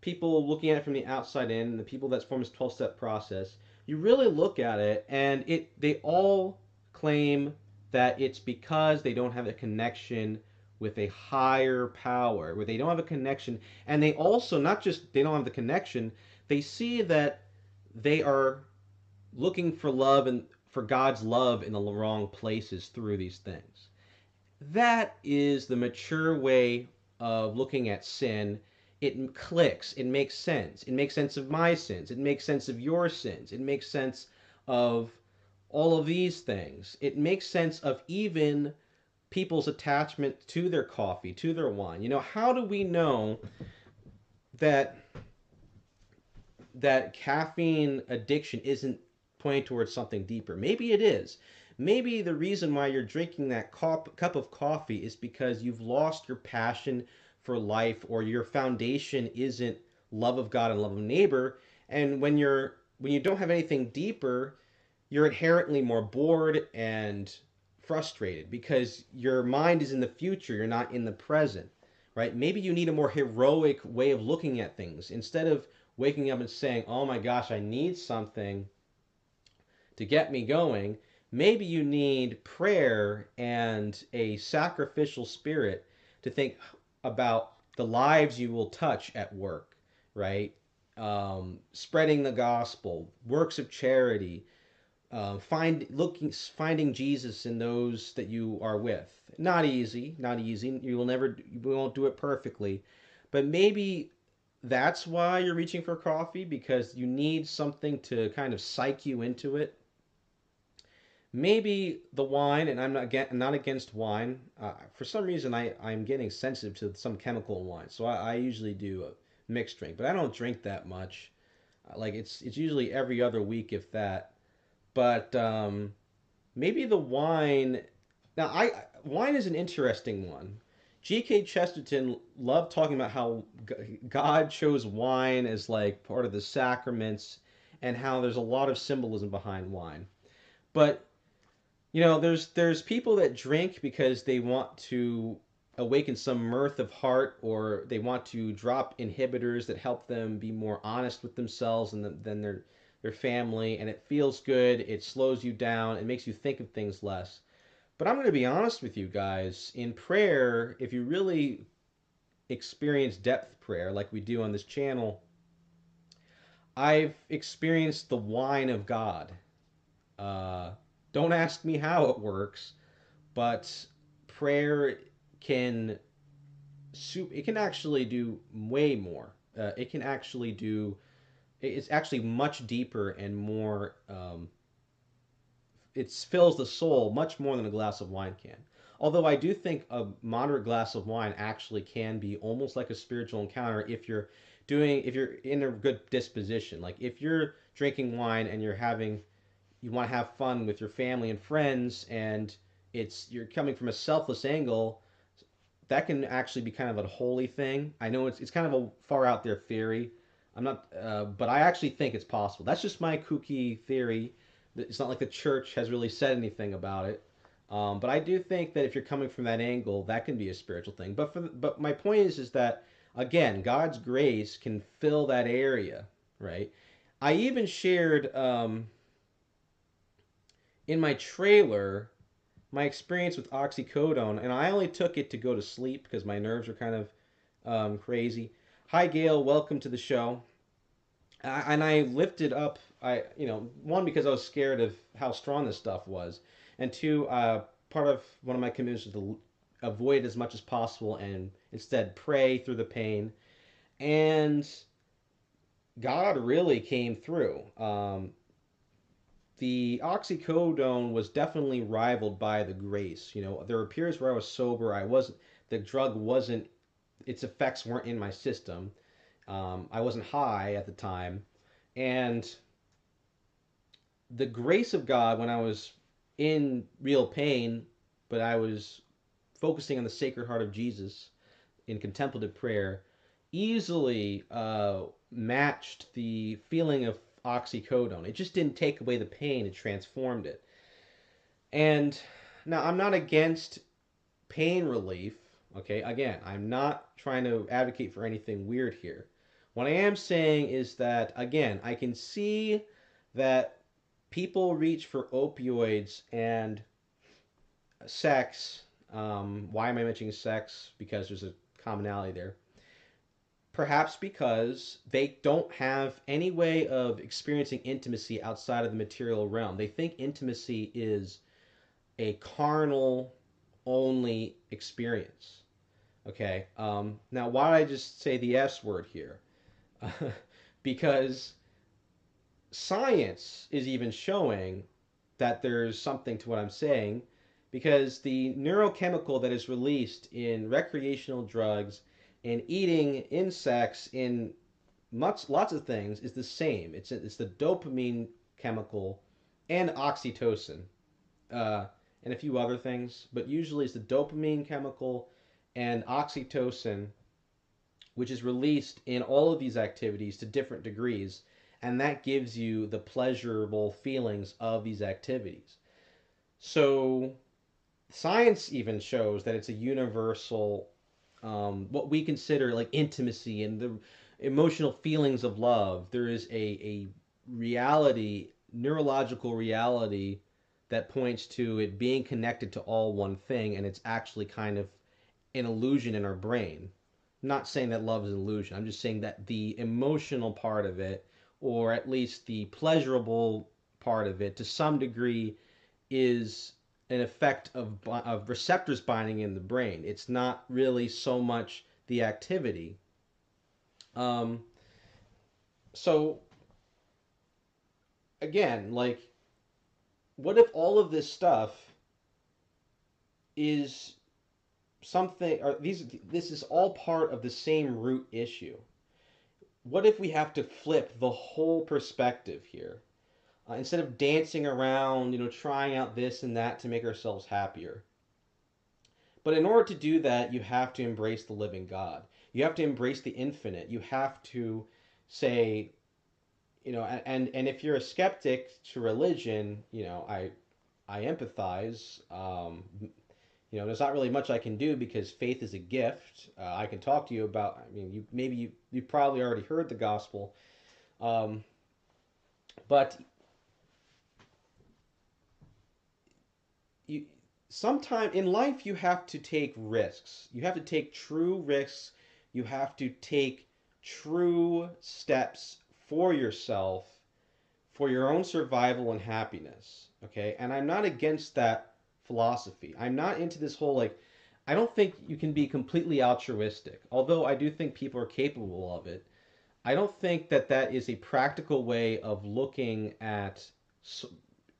people looking at it from the outside in, and the people that's from this 12-step process, you really look at it and they all claim that it's because they don't have a connection with a higher power, where they don't have a connection, and they also not just they don't have the connection, they see that they are looking for love and for God's love in the wrong places through these things. That is the mature way of looking at sin. It clicks. It makes sense. It makes sense of my sins. It makes sense of your sins. It makes sense of all of these things. It makes sense of even people's attachment to their coffee, to their wine. You know, how do we know that caffeine addiction isn't pointing towards something deeper? Maybe it is. Maybe the reason why you're drinking that cup of coffee is because you've lost your passion for life, or your foundation isn't love of God and love of neighbor. And when you don't have anything deeper, you're inherently more bored and frustrated because your mind is in the future, you're not in the present, right? Maybe you need a more heroic way of looking at things. Instead of waking up and saying, oh my gosh, I need something to get me going, maybe you need prayer and a sacrificial spirit to think about the lives you will touch at work, right? Spreading the gospel, works of charity, finding Jesus in those that you are with. Not easy, not easy. You won't do it perfectly, but maybe that's why you're reaching for coffee, because you need something to kind of psych you into it. Maybe the wine, and not against wine. For some reason, I'm getting sensitive to some chemical in wine, so I usually do a mixed drink, but I don't drink that much. Like it's usually every other week, if that. But maybe the wine Now, wine is an interesting one. G.K. Chesterton loved talking about how God chose wine as like part of the sacraments and how there's a lot of symbolism behind wine. But there's people that drink because they want to awaken some mirth of heart, or they want to drop inhibitors that help them be more honest with themselves and than their family, and it feels good. It slows you down. It makes you think of things less. But I'm going to be honest with you guys. In prayer, if you really experience depth prayer like we do on this channel, I've experienced the wine of God. Uh, don't ask me how it works, but prayer can it can actually do way more. It can actually do. It's actually much deeper and more. It fills the soul much more than a glass of wine can. Although I do think a moderate glass of wine actually can be almost like a spiritual encounter if you're in a good disposition. Like if you're drinking wine and you want to have fun with your family and friends, and you're coming from a selfless angle, that can actually be kind of a holy thing. I know it's kind of a far out there theory. I'm not, but I actually think it's possible. That's just my kooky theory. It's not like the church has really said anything about it. But I do think that if you're coming from that angle, that can be a spiritual thing. But my point is that again, God's grace can fill that area, right? I even shared in my trailer my experience with oxycodone, and I only took it to go to sleep because my nerves are kind of crazy. Hi, Gail. Welcome to the show. And I lifted up, one because I was scared of how strong this stuff was, and two, part of one of my commitments was to avoid it as much as possible and instead pray through the pain. And God really came through. The oxycodone was definitely rivaled by the grace. There were periods where I was sober. The drug wasn't, its effects weren't in my system. I wasn't high at the time. And the grace of God, when I was in real pain, but I was focusing on the Sacred Heart of Jesus in contemplative prayer, easily matched the feeling of oxycodone. It just didn't take away the pain, it transformed it. And now I'm not against pain relief. Okay, again, I'm not trying to advocate for anything weird here. What I am saying is that, again, I can see that people reach for opioids and sex. Why am I mentioning sex? Because there's a commonality there. Perhaps because they don't have any way of experiencing intimacy outside of the material realm. They think intimacy is a carnal only experience. Okay. Now, why did I just say the S word here? Because science is even showing that there's something to what I'm saying, because the neurochemical that is released in recreational drugs, in eating insects, in lots of things is the same. It's the dopamine chemical and oxytocin, uh, and a few other things, but usually it's the dopamine chemical and oxytocin, which is released in all of these activities to different degrees, and that gives you the pleasurable feelings of these activities. So science even shows that it's a universal, what we consider like intimacy and the emotional feelings of love. There is a reality, neurological reality, that points to it being connected to all one thing, and it's actually kind of an illusion in our brain. I'm not saying that love is an illusion. I'm just saying that the emotional part of it, or at least the pleasurable part of it, to some degree, is an effect of receptors binding in the brain. It's not really so much the activity. Um, so again, like, what if all of this stuff is something, or this is all part of the same root issue? What if we have to flip the whole perspective here? Instead of dancing around, trying out this and that to make ourselves happier. But in order to do that, you have to embrace the living God. You have to embrace the infinite. You have to say, and if you're a skeptic to religion, I empathize. There's not really much I can do because faith is a gift. I can talk to you about. I mean, you probably already heard the gospel, um, but you sometime in life you have to take risks. You have to take true risks. You have to take true steps for yourself for your own survival and happiness. Okay? And I'm not against that philosophy. I'm not into this whole like I don't think you can be completely altruistic. Although I do think people are capable of it. I don't think that that is a practical way of looking at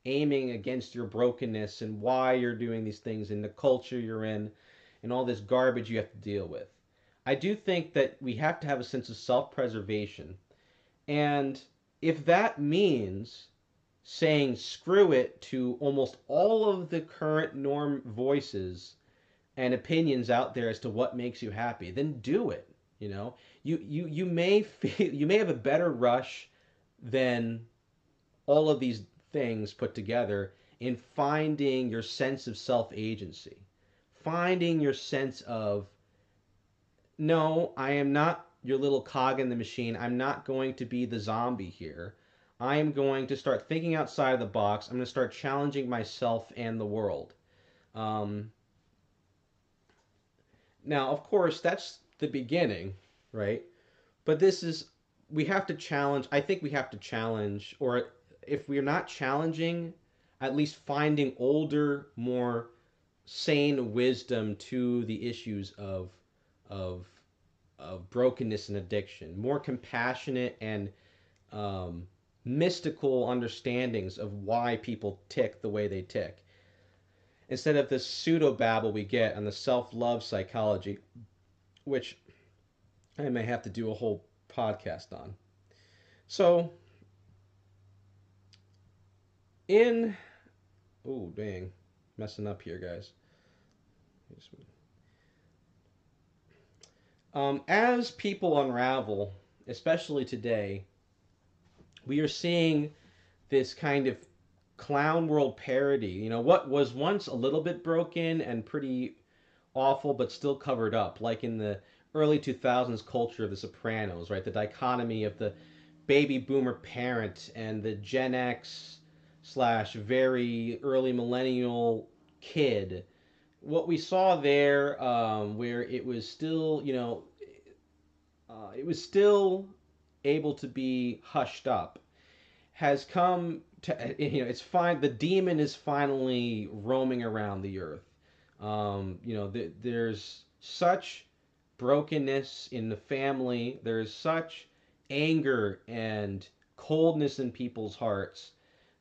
aiming against your brokenness and why you're doing these things in the culture you're in and all this garbage you have to deal with. I do think that we have to have a sense of self preservation. And if that means saying screw it to almost all of the current norm voices and opinions out there as to what makes you happy, then do it. You know, you may feel you may have a better rush than all of these things put together in finding your sense of self agency, finding your sense of no, I am not your little cog in the machine. I'm not going to be the zombie here. I am going to start thinking outside of the box. I'm going to start challenging myself and the world. Um, Now, of course, that's the beginning, right? But this is, we have to challenge, I think we have to challenge, or if we're not challenging, at least finding older, more sane wisdom to the issues of, of brokenness and addiction, more compassionate and um, mystical understandings of why people tick the way they tick. Instead of this pseudo babble we get on the self love psychology, which I may have to do a whole podcast on. So, in. Oh, dang. Messing up here, guys. As people unravel, especially today, we are seeing this kind of clown world parody. What was once a little bit broken and pretty awful, but still covered up, like in the early 2000s culture of The Sopranos, right? The dichotomy of the baby boomer parent and the Gen X slash very early millennial kid. What we saw there, where it was still, it was still able to be hushed up, has come to, it's fine. The demon is finally roaming around the earth. There's such brokenness in the family. There's such anger and coldness in people's hearts.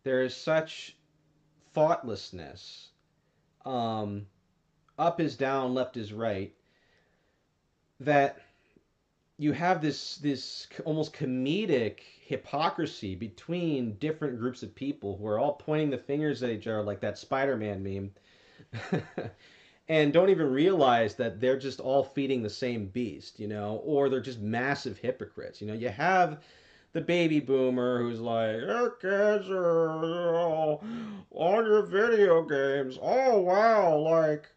There is such thoughtlessness. Um, Up is down, left is right. That you have this almost comedic hypocrisy between different groups of people who are all pointing the fingers at each other like that Spider-Man meme. And don't even realize that they're just all feeding the same beast, or they're just massive hypocrites. You have the baby boomer who's like, your kids are on your video games. Oh, wow, like,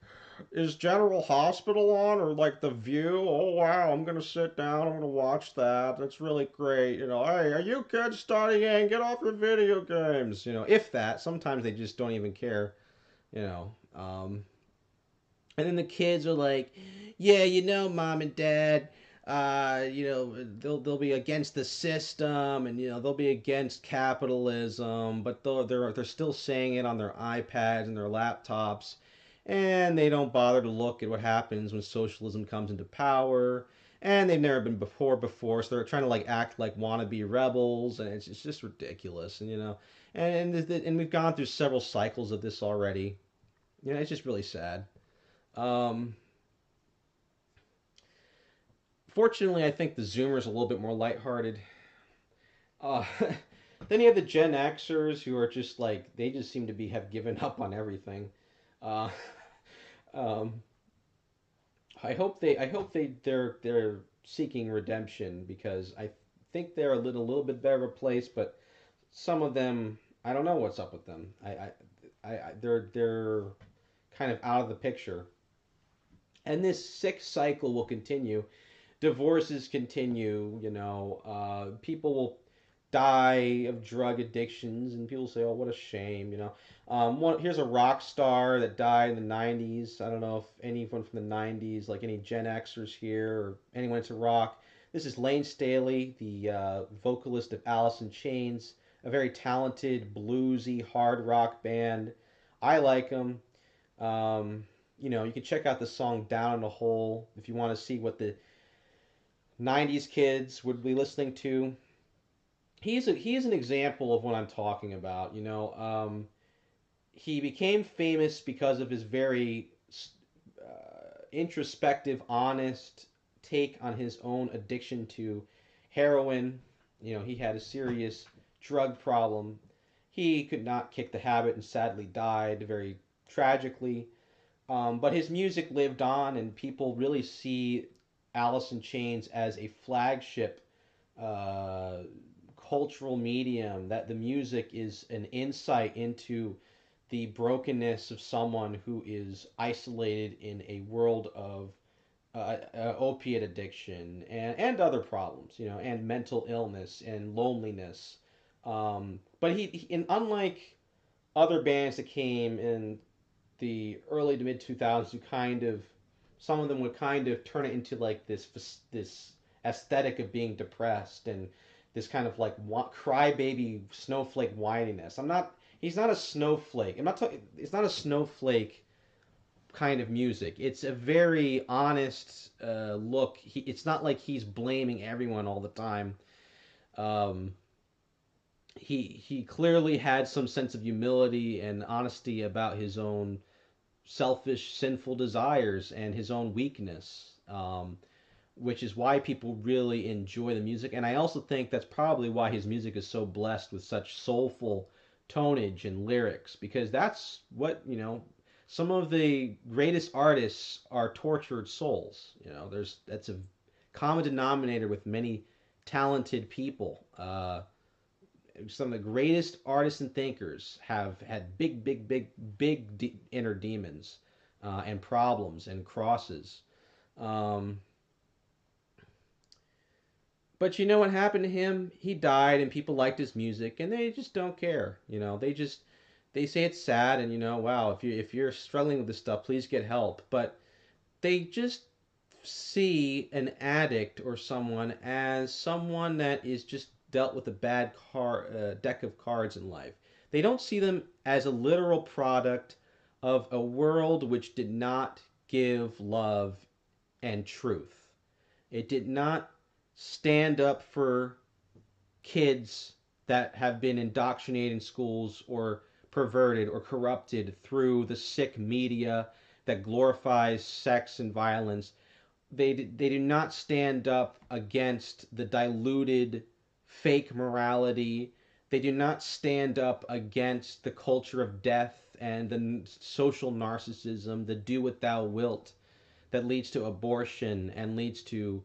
is General Hospital on or like The View? Oh, wow, I'm going to sit down. I'm going to watch that. That's really great. Hey, are you kids studying? Get off your video games. If that. Sometimes they just don't even care, you know. And then the kids are like, yeah, mom and dad, they'll be against the system, and they'll be against capitalism, but they're still saying it on their iPads and their laptops, and they don't bother to look at what happens when socialism comes into power. And they've never been before, so they're trying to like act like wannabe rebels, and it's just ridiculous, and we've gone through several cycles of this already. It's just really sad. Um, Fortunately, I think the Zoomers are a little bit more lighthearted. Uh, then you have the Gen Xers who are just like they just seem to be have given up on everything. Uh, um, they're seeking redemption because I think they're a little bit better placed, but some of them I don't know what's up with them. They're kind of out of the picture, and this sick cycle will continue. Divorces continue. People will die of drug addictions, and people say, "Oh, what a shame." Here's a rock star that died in the '90s. I don't know if anyone from the '90s, like any Gen Xers here, or anyone into rock. This is Lane Staley, the vocalist of Alice in Chains, a very talented bluesy hard rock band. I like him. Um, you can check out the song "Down in a Hole" if you want to see what the '90s kids would be listening to. He's an example of what I'm talking about. He became famous because of his very introspective, honest take on his own addiction to heroin. He had a serious drug problem. He could not kick the habit and sadly died very tragically. But his music lived on, and people really see Alice in Chains as a flagship uh, cultural medium. That the music is an insight into the brokenness of someone who is isolated in a world of opiate addiction and other problems, and mental illness and loneliness. But and unlike other bands that came in the early to mid 2000s, who kind of some of them would kind of turn it into like this aesthetic of being depressed and this kind of like crybaby snowflake whininess. I'm not. He's not a snowflake. I'm not talking. It's not a snowflake kind of music. It's a very honest look. It's not like he's blaming everyone all the time. Um, he clearly had some sense of humility and honesty about his own selfish, sinful desires and his own weakness, which is why people really enjoy the music. And I also think that's probably why his music is so blessed with such soulful tonage and lyrics, because that's what, some of the greatest artists are tortured souls. That's a common denominator with many talented people. Some of the greatest artists and thinkers have had big, big, big, big inner demons and problems and crosses. Um, but you know what happened to him? He died, and people liked his music, and they just don't care. They say it's sad, and wow, if you're struggling with this stuff, please get help. But they just see an addict or someone as someone that is just dealt with a bad deck of cards in life. They don't see them as a literal product of a world which did not give love and truth. It did not stand up for kids that have been indoctrinated in schools or perverted or corrupted through the sick media that glorifies sex and violence. They do not stand up against the diluted fake morality. They do not stand up against the culture of death and the social narcissism, the do what thou wilt that leads to abortion and leads to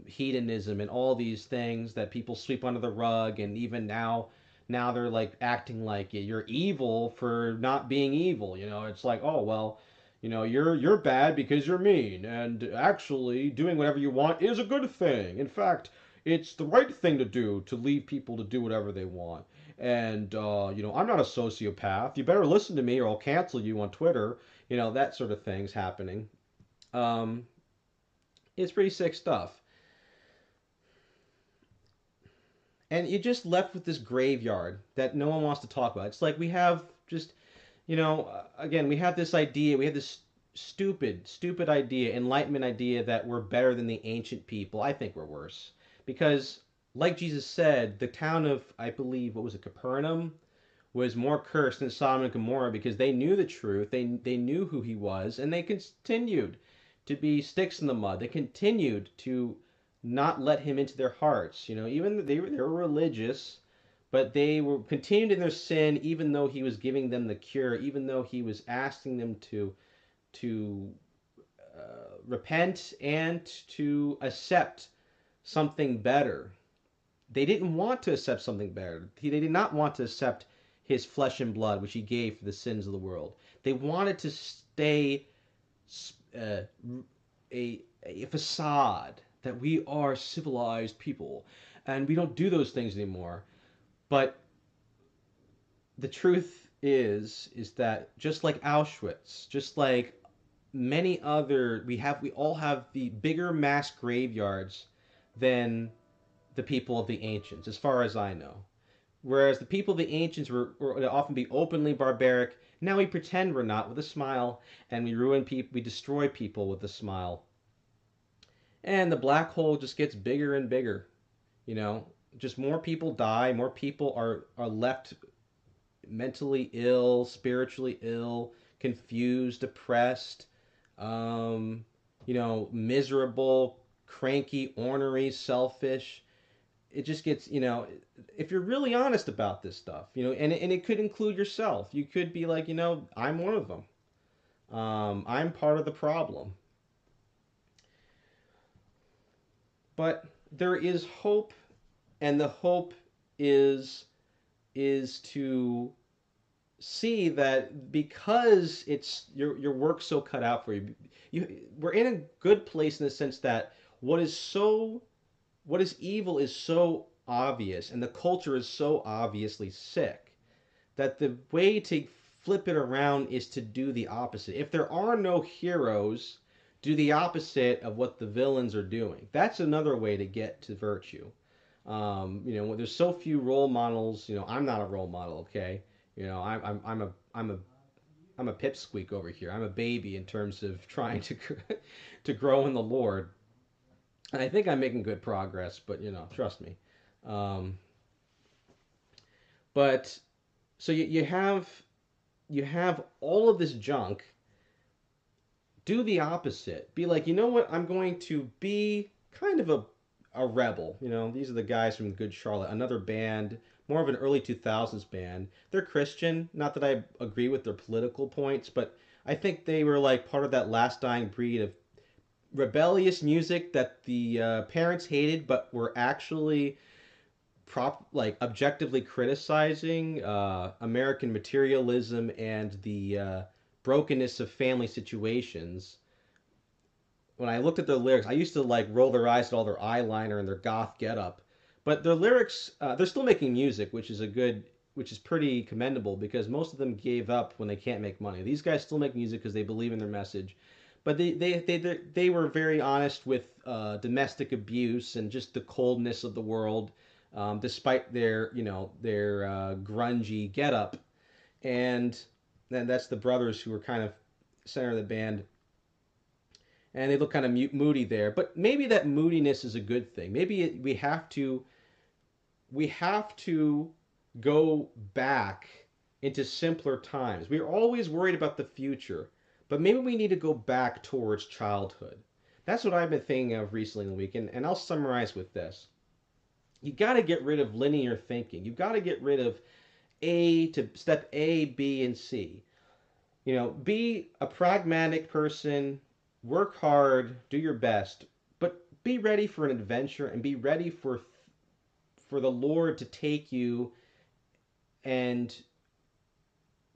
hedonism and all these things that people sweep under the rug. And even now they're like acting like you're evil for not being evil. It's like, oh well, you're bad because you're mean, and actually doing whatever you want is a good thing. In fact, it's the right thing to do to leave people to do whatever they want. And I'm not a sociopath. You better listen to me, or I'll cancel you on Twitter. That sort of thing's happening. Um, it's pretty sick stuff. And you're just left with this graveyard that no one wants to talk about. It's like we have just, again, we have this idea, we have this stupid idea, enlightenment idea that we're better than the ancient people. I think we're worse. Because, like Jesus said, the town of, I believe, what was it, Capernaum, was more cursed than Sodom and Gomorrah because they knew the truth, they knew who he was, and they continued to be sticks in the mud. They continued to not let him into their hearts. Even they were religious, but they were continued in their sin, even though he was giving them the cure, even though he was asking them to repent and to accept something better. They didn't want to accept something better. They did not want to accept his flesh and blood, which he gave for the sins of the world. They wanted to stay uh, a facade that we are civilized people and we don't do those things anymore. But the truth is that just like Auschwitz, just like many other, we all have the bigger mass graveyards than the people of the ancients, as far as I know. Whereas the people of the ancients were often be openly barbaric, now we pretend we're not with a smile, and we ruin people, we destroy people with a smile, and the black hole just gets bigger and bigger. You know, just more people die, more people are left mentally ill, spiritually ill, confused, depressed, um, miserable, cranky, ornery, selfish. It just gets, if you're really honest about this stuff, and it could include yourself. You could be like, I'm one of them. I'm part of the problem. But there is hope, and the hope is is to see that because it's your work's so cut out for you, we're in a good place in the sense that what is evil is so obvious and the culture is so obviously sick that the way to flip it around is to do the opposite. If there are no heroes, do the opposite of what the villains are doing. That's another way to get to virtue. When there's so few role models, I'm not a role model, okay? I'm a pipsqueak over here. I'm a baby in terms of trying to to grow in the Lord, and I think I'm making good progress. But trust me. Um, but so you have all of this junk. Do the opposite. Be like, you know what? I'm going to be kind of a rebel. These are the guys from Good Charlotte, another band, more of an early 2000s band. They're Christian. Not that I agree with their political points, but I think they were like part of that last dying breed of rebellious music that the parents hated, but were actually like objectively criticizing American materialism and the brokenness of family situations. When I looked at their lyrics, I used to like roll their eyes at all their eyeliner and their goth getup. But their lyrics, they're still making music, which is pretty commendable because most of them gave up when they can't make money. These guys still make music because they believe in their message, but they were very honest with domestic abuse and just the coldness of the world, despite their grungy getup. And then that's the brothers who were kind of center of the band, and they look kind of moody there. But maybe that moodiness is a good thing. Maybe we have to go back into simpler times. We're always worried about the future, but maybe we need to go back towards childhood. That's what I've been thinking of recently in the week, and I'll summarize with this. You got to get rid of linear thinking. You've got to get rid of step A, B, and C. Be a pragmatic person, work hard, do your best, but be ready for an adventure and be ready for the Lord to take you and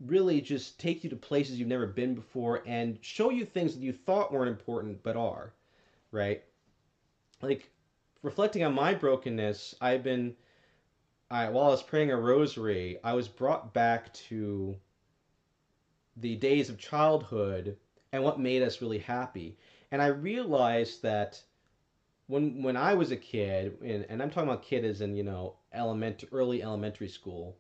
really just take you to places you've never been before and show you things that you thought weren't important but are, right? Like reflecting on my brokenness, while I was praying a rosary, I was brought back to the days of childhood and what made us really happy. And I realized that when I was a kid, and I'm talking about kid as in early elementary school,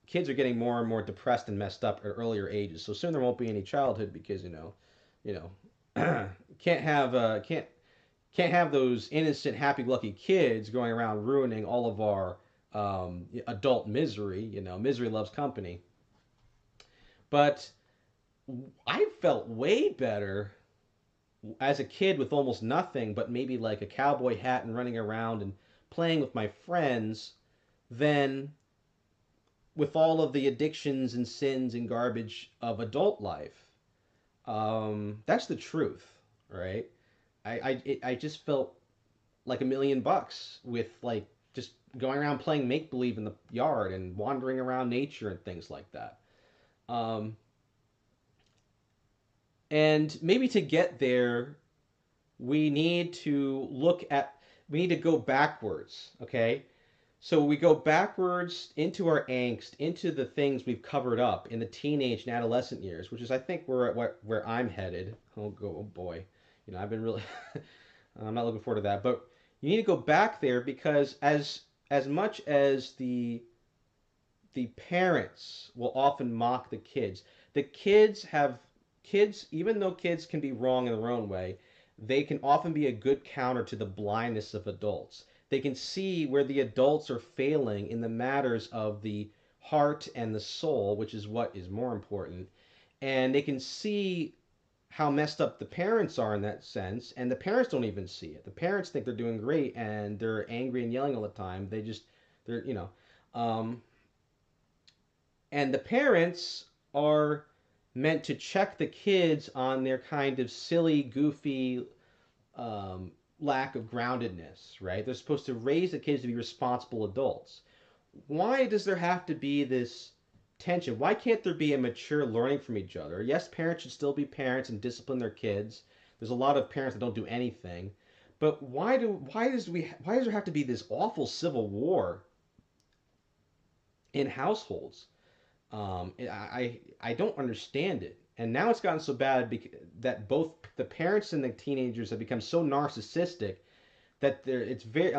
kids are getting more and more depressed and messed up at earlier ages. So soon there won't be any childhood because you know, can't have those innocent, happy-lucky kids going around ruining all of our adult misery. Misery loves company. But I felt way better as a kid with almost nothing, but maybe like a cowboy hat and running around and playing with my friends, than with all of the addictions and sins and garbage of adult life. That's the truth. right? I just felt like $1 million with like just going around playing make believe in the yard and wandering around nature and things like that. Um, and maybe to get there, we need to look at we need to go backwards, okay? So we go backwards into our angst, into the things we've covered up in the teenage and adolescent years, which is I think where I'm headed. Oh boy, I've been really I'm not looking forward to that, but you need to go back there because as much as the parents will often mock the kids, even though kids can be wrong in their own way, they can often be a good counter to the blindness of adults. They can see where the adults are failing in the matters of the heart and the soul, which is what is more important. And they can see how messed up the parents are in that sense, and the parents don't even see it. The parents think they're doing great and they're angry and yelling all the time. They're, um, and the parents are meant to check the kids on their kind of silly, goofy lack of groundedness, right? They're supposed to raise the kids to be responsible adults. Why does there have to be this tension? Why can't there be a mature learning from each other? Yes, parents should still be parents and discipline their kids. There's a lot of parents that don't do anything. But why does there have to be this awful civil war in households? I don't understand it. And now it's gotten so bad that both the parents and the teenagers have become so narcissistic that it's very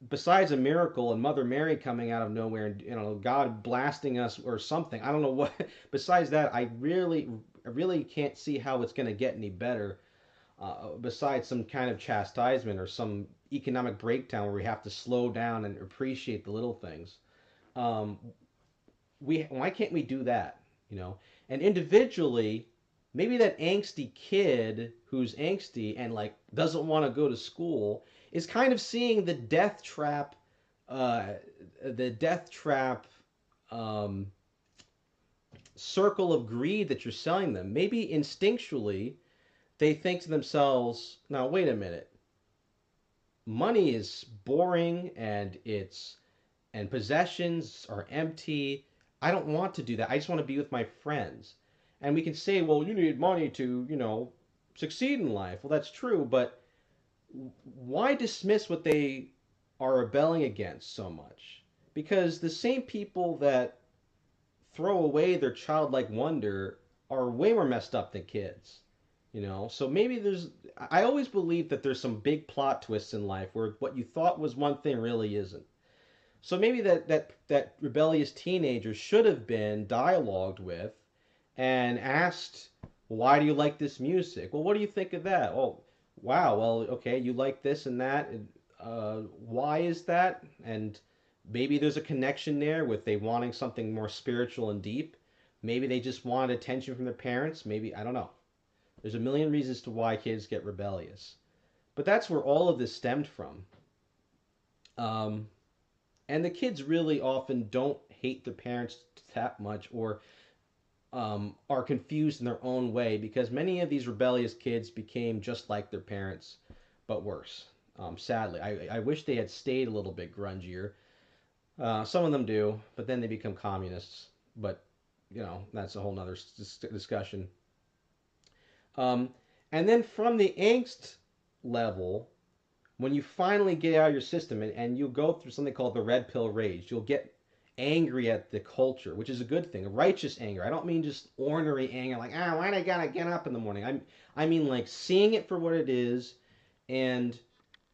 besides a miracle and Mother Mary coming out of nowhere and God blasting us or something. I don't know what. Besides that, I really can't see how it's going to get any better. Besides some kind of chastisement or some economic breakdown where we have to slow down and appreciate the little things. Um, why can't we do that? And individually, maybe that angsty kid who's angsty and like doesn't want to go to school is kind of seeing uh, the death trap um, circle of greed that you're selling them. Maybe instinctually they think to themselves, now wait a minute, money is boring and possessions are empty. I don't want to do that. I just want to be with my friends. And we can say, well, you need money to, succeed in life. Well, that's true, but why dismiss what they are rebelling against so much? Because the same people that throw away their childlike wonder are way more messed up than kids. So maybe I always believe that there's some big plot twists in life where what you thought was one thing really isn't. So maybe that rebellious teenager should have been dialogued with and asked, "Why do you like this music? Well, what do you think of that? Oh, wow. Well, okay, you like this and that. Why is that?" And maybe there's a connection there with they wanting something more spiritual and deep. Maybe they just wanted attention from their parents. Maybe I don't know. There's a million reasons to why kids get rebellious, but that's where all of this stemmed from. Um, and the kids really often don't hate their parents that much or are confused in their own way because many of these rebellious kids became just like their parents but worse. Sadly, I wish they had stayed a little bit grungier. Some of them do, but then they become communists. But that's a whole nother discussion. um, and then from the angst level, when you finally get out of your system and you go through something called the red pill rage, you'll get angry at the culture, which is a good thing, a righteous anger. I don't mean just ornery anger, like, why do I gotta get up in the morning? I mean like seeing it for what it is and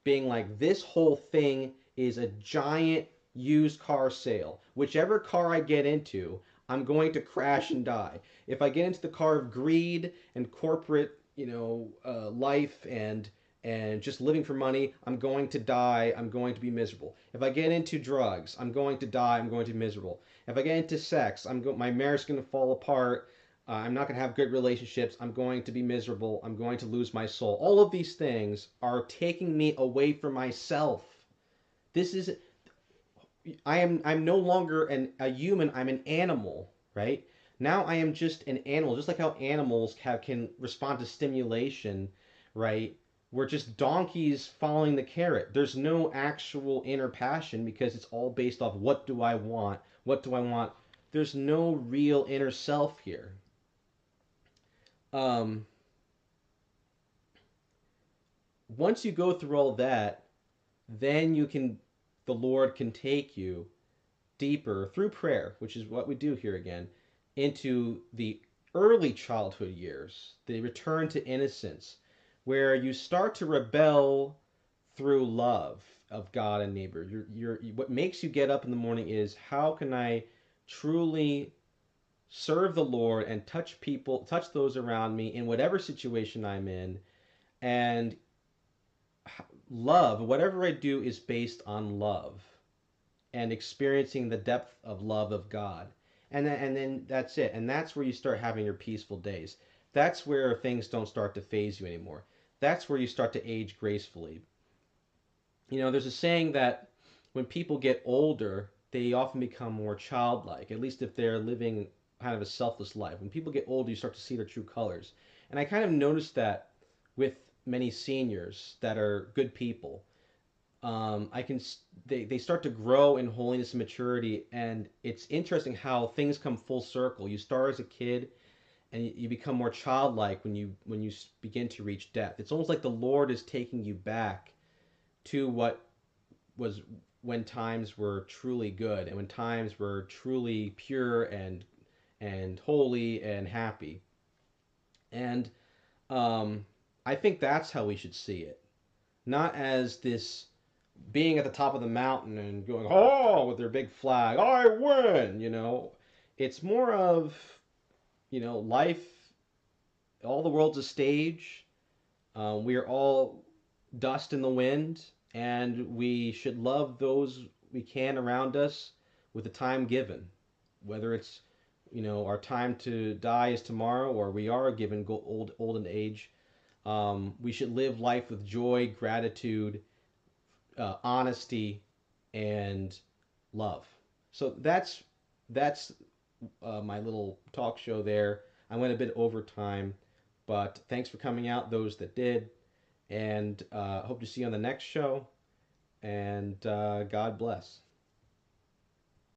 being like, this whole thing is a giant used car sale. Whichever car I get into, I'm going to crash and die. If I get into the car of greed and corporate, life and just living for money, I'm going to die. I'm going to be miserable. If I get into drugs, I'm going to die. I'm going to be miserable. If I get into sex, my marriage is going to fall apart. I'm not going to have good relationships. I'm going to be miserable. I'm going to lose my soul. All of these things are taking me away from myself. This is I'm no longer a human. I'm an animal, right? Now I am just an animal, just like how animals can respond to stimulation right? We're just donkeys following the carrot. There's no actual inner passion because it's all based off what do I want? What do I want? There's no real inner self here. Um, Once you go through all that, then the Lord can take you deeper through prayer, which is what we do here again, into the early childhood years, the return to innocence, where you start to rebel through love of God and neighbor. What makes you get up in the morning is how can I truly serve the Lord and touch people, touch those around me in whatever situation I'm in, and love, whatever I do is based on love and experiencing the depth of love of God. And then that's it. And that's where you start having your peaceful days. That's where things don't start to phase you anymore. That's where you start to age gracefully. There's a saying that when people get older, they often become more childlike, at least if they're living kind of a selfless life. When people get older, you start to see their true colors. And I kind of noticed that with many seniors that are good people. I can they start to grow in holiness and maturity, and it's interesting how things come full circle. You start as a kid, and you become more childlike when you begin to reach death. It's almost like the Lord is taking you back to what was when times were truly good and when times were truly pure and holy and happy. And I think that's how we should see it, not as this being at the top of the mountain and going, oh, with their big flag, I win. It's more of, life, all the world's a stage. We are all dust in the wind, and we should love those we can around us with the time given. Whether it's, our time to die is tomorrow, or we are given old age. We should live life with joy, gratitude, honesty, and love. So that's my little talk show there. I went a bit over time, but thanks for coming out, those that did, and hope to see you on the next show. And God bless.